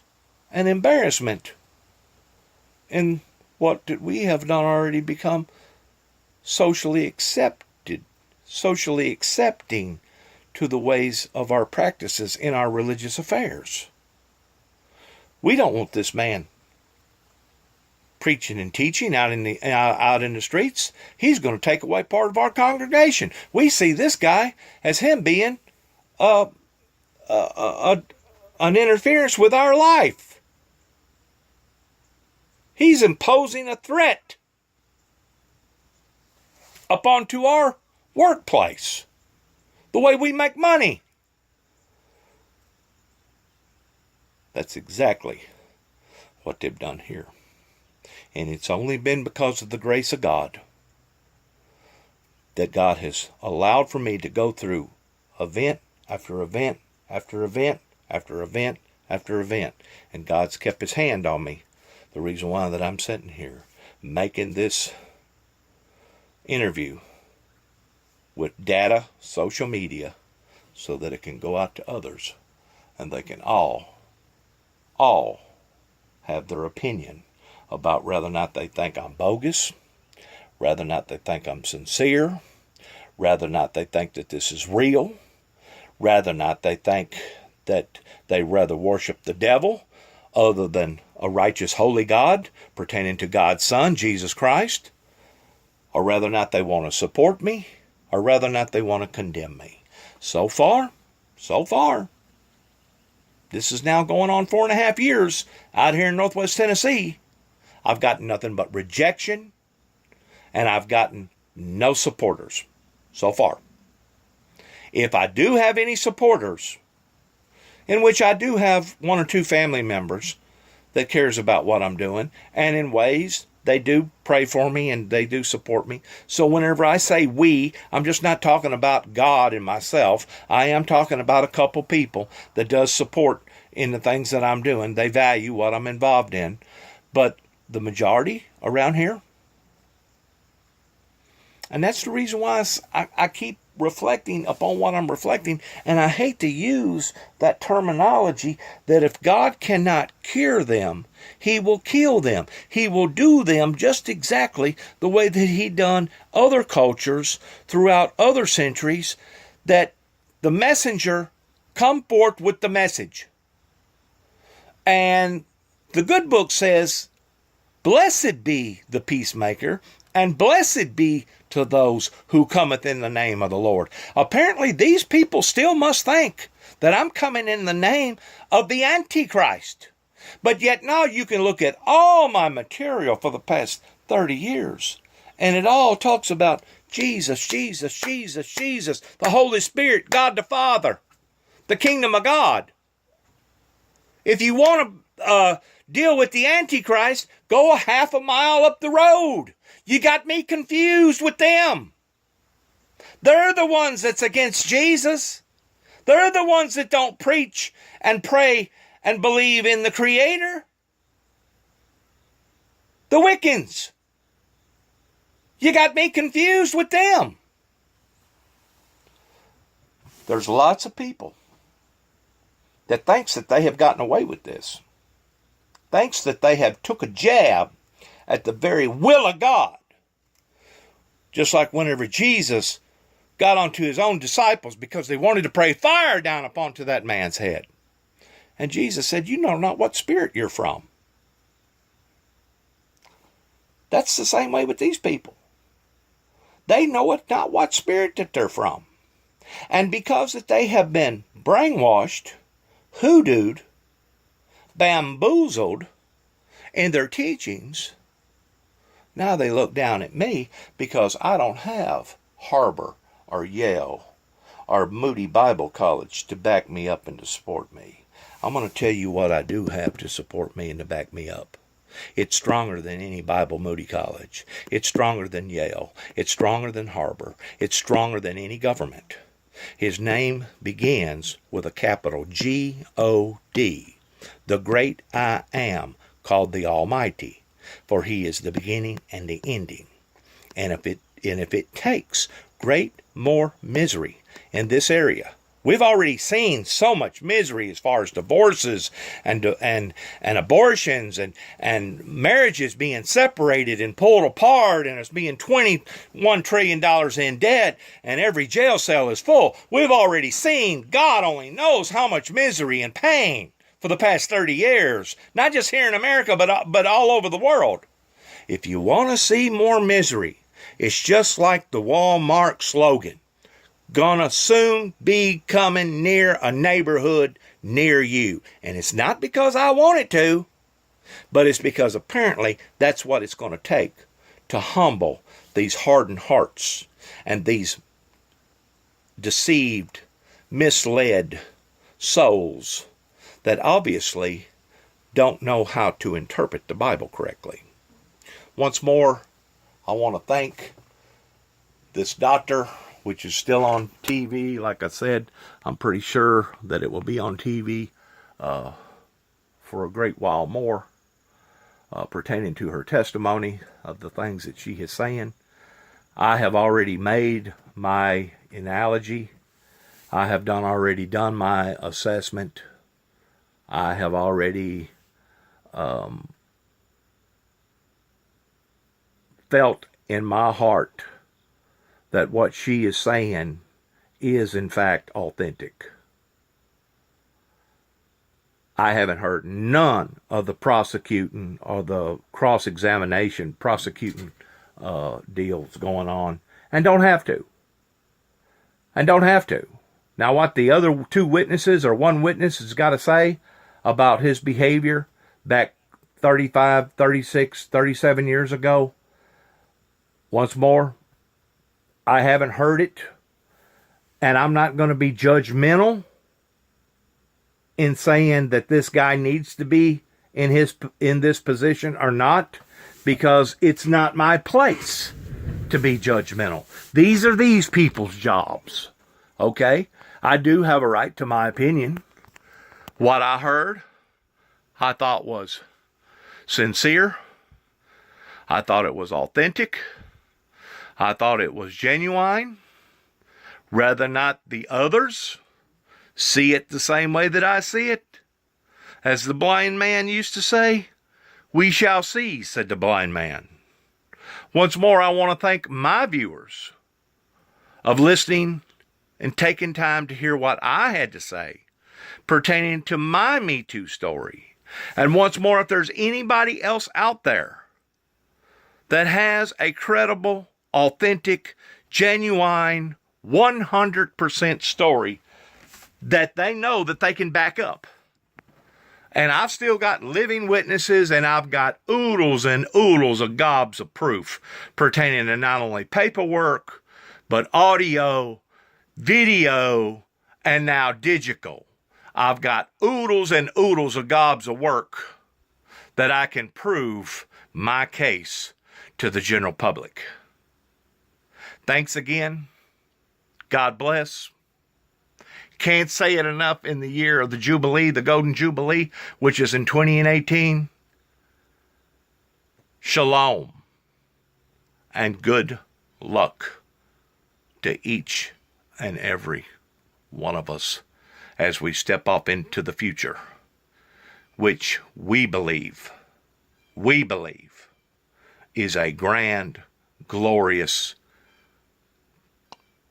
an embarrassment in what we have not already become socially accepted, socially accepting to the ways of our practices in our religious affairs. We don't want this man preaching and teaching out in the streets. He's going to take away part of our congregation. We see this guy as him being an interference with our life. He's imposing a threat upon to our workplace, the way we make money. That's exactly what they've done here. And it's only been because of the grace of God that God has allowed for me to go through event after event after event after event after event. And God's kept his hand on me. The reason why that I'm sitting here making this interview with data, social media, so that it can go out to others and they can all have their opinion about whether or not they think I'm bogus, whether or not they think I'm sincere, whether or not they think that this is real, whether or not they think that they rather worship the devil other than a righteous holy God pertaining to God's Son, Jesus Christ, or whether or not they want to support me, or whether or not they want to condemn me. So far, this is now going on 4.5 years out here in Northwest Tennessee. I've gotten nothing but rejection, and I've gotten no supporters so far. If I do have any supporters, in which I do have one or two family members that cares about what I'm doing, and in ways they do pray for me and they do support me. So whenever I say we, I'm just not talking about God and myself. I am talking about a couple people that does support in the things that I'm doing. They value what I'm involved in. But the majority around here, and that's the reason why I keep reflecting upon what I'm reflecting, and I hate to use that terminology that if God cannot cure them, He will kill them. He will do them just exactly the way that He done other cultures throughout other centuries, that the messenger come forth with the message. And the good book says, blessed be the peacemaker, and blessed be to those who cometh in the name of the Lord. Apparently, these people still must think that I'm coming in the name of the Antichrist. But yet now you can look at all my material for the past 30 years, and it all talks about Jesus, Jesus, Jesus, Jesus, the Holy Spirit, God the Father, the kingdom of God. If you want to deal with the Antichrist, go a half a mile up the road. You got me confused with them. They're the ones that's against Jesus. They're the ones that don't preach and pray and believe in the Creator. The Wiccans. You got me confused with them. There's lots of people that thinks that they have gotten away with this. Thinks that they have took a jab at the very will of God. Just like whenever Jesus got onto his own disciples because they wanted to pray fire down upon to that man's head. And Jesus said, you know not what spirit you're from. That's the same way with these people. They know it not what spirit that they're from. And because that they have been brainwashed, hoodooed, bamboozled in their teachings, now they look down at me because I don't have Harbor or Yale or Moody Bible College to back me up and to support me. I'm going to tell you what I do have to support me and to back me up. It's stronger than any Bible Moody College. It's stronger than Yale. It's stronger than Harbor. It's stronger than any government. His name begins with a capital G-O-D, the great I am, called the Almighty, for He is the beginning and the ending. And if it takes great more misery in this area, we've already seen so much misery as far as divorces and abortions and marriages being separated and pulled apart, and it's being $21 trillion in debt, and every jail cell is full. We've already seen, God only knows how much misery and pain for the past 30 years, not just here in America, but all over the world. If you want to see more misery, it's just like the Walmart slogan, gonna soon be coming near a neighborhood near you. And it's not because I want it to, but it's because apparently that's what it's going to take to humble these hardened hearts and these deceived, misled souls that obviously don't know how to interpret the Bible correctly. Once more, I want to thank this doctor, which is still on TV. Like I said, I'm pretty sure that it will be on TV for a great while more, pertaining to her testimony of the things that she is saying. I have already made my analogy. I have already done my assessment. I have already felt in my heart that what she is saying is in fact authentic. I haven't heard none of the prosecuting or the cross-examination prosecuting deals going on, and don't have to. Now what the other two witnesses or one witness has got to say about his behavior back 35, 36, 37 years ago. Once more, I haven't heard it, and I'm not going to be judgmental in saying that this guy needs to be in this position or not, because it's not my place to be judgmental. These are these people's jobs. Okay? I do have a right to my opinion. What I heard, I thought was sincere. I thought it was authentic. I thought it was genuine. Rather not the others see it the same way that I see it. As the blind man used to say, "We shall see," said the blind man. Once more, I want to thank my viewers of listening and taking time to hear what I had to say pertaining to my Me Too story. And once more, if there's anybody else out there that has a credible, authentic, genuine, 100% story that they know that they can back up. And I've still got living witnesses, and I've got oodles and oodles of gobs of proof pertaining to not only paperwork, but audio, video, and now digital. I've got oodles and oodles of gobs of work that I can prove my case to the general public. Thanks again. God bless. Can't say it enough in the year of the Jubilee, the Golden Jubilee, which is in 2018. Shalom and good luck to each and every one of us as we step up into the future, which we believe is a grand, glorious,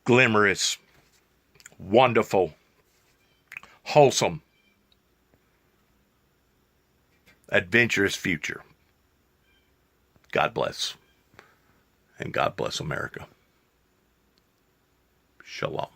glimmerous, wonderful, wholesome, adventurous future. God bless. And God bless America. Shalom.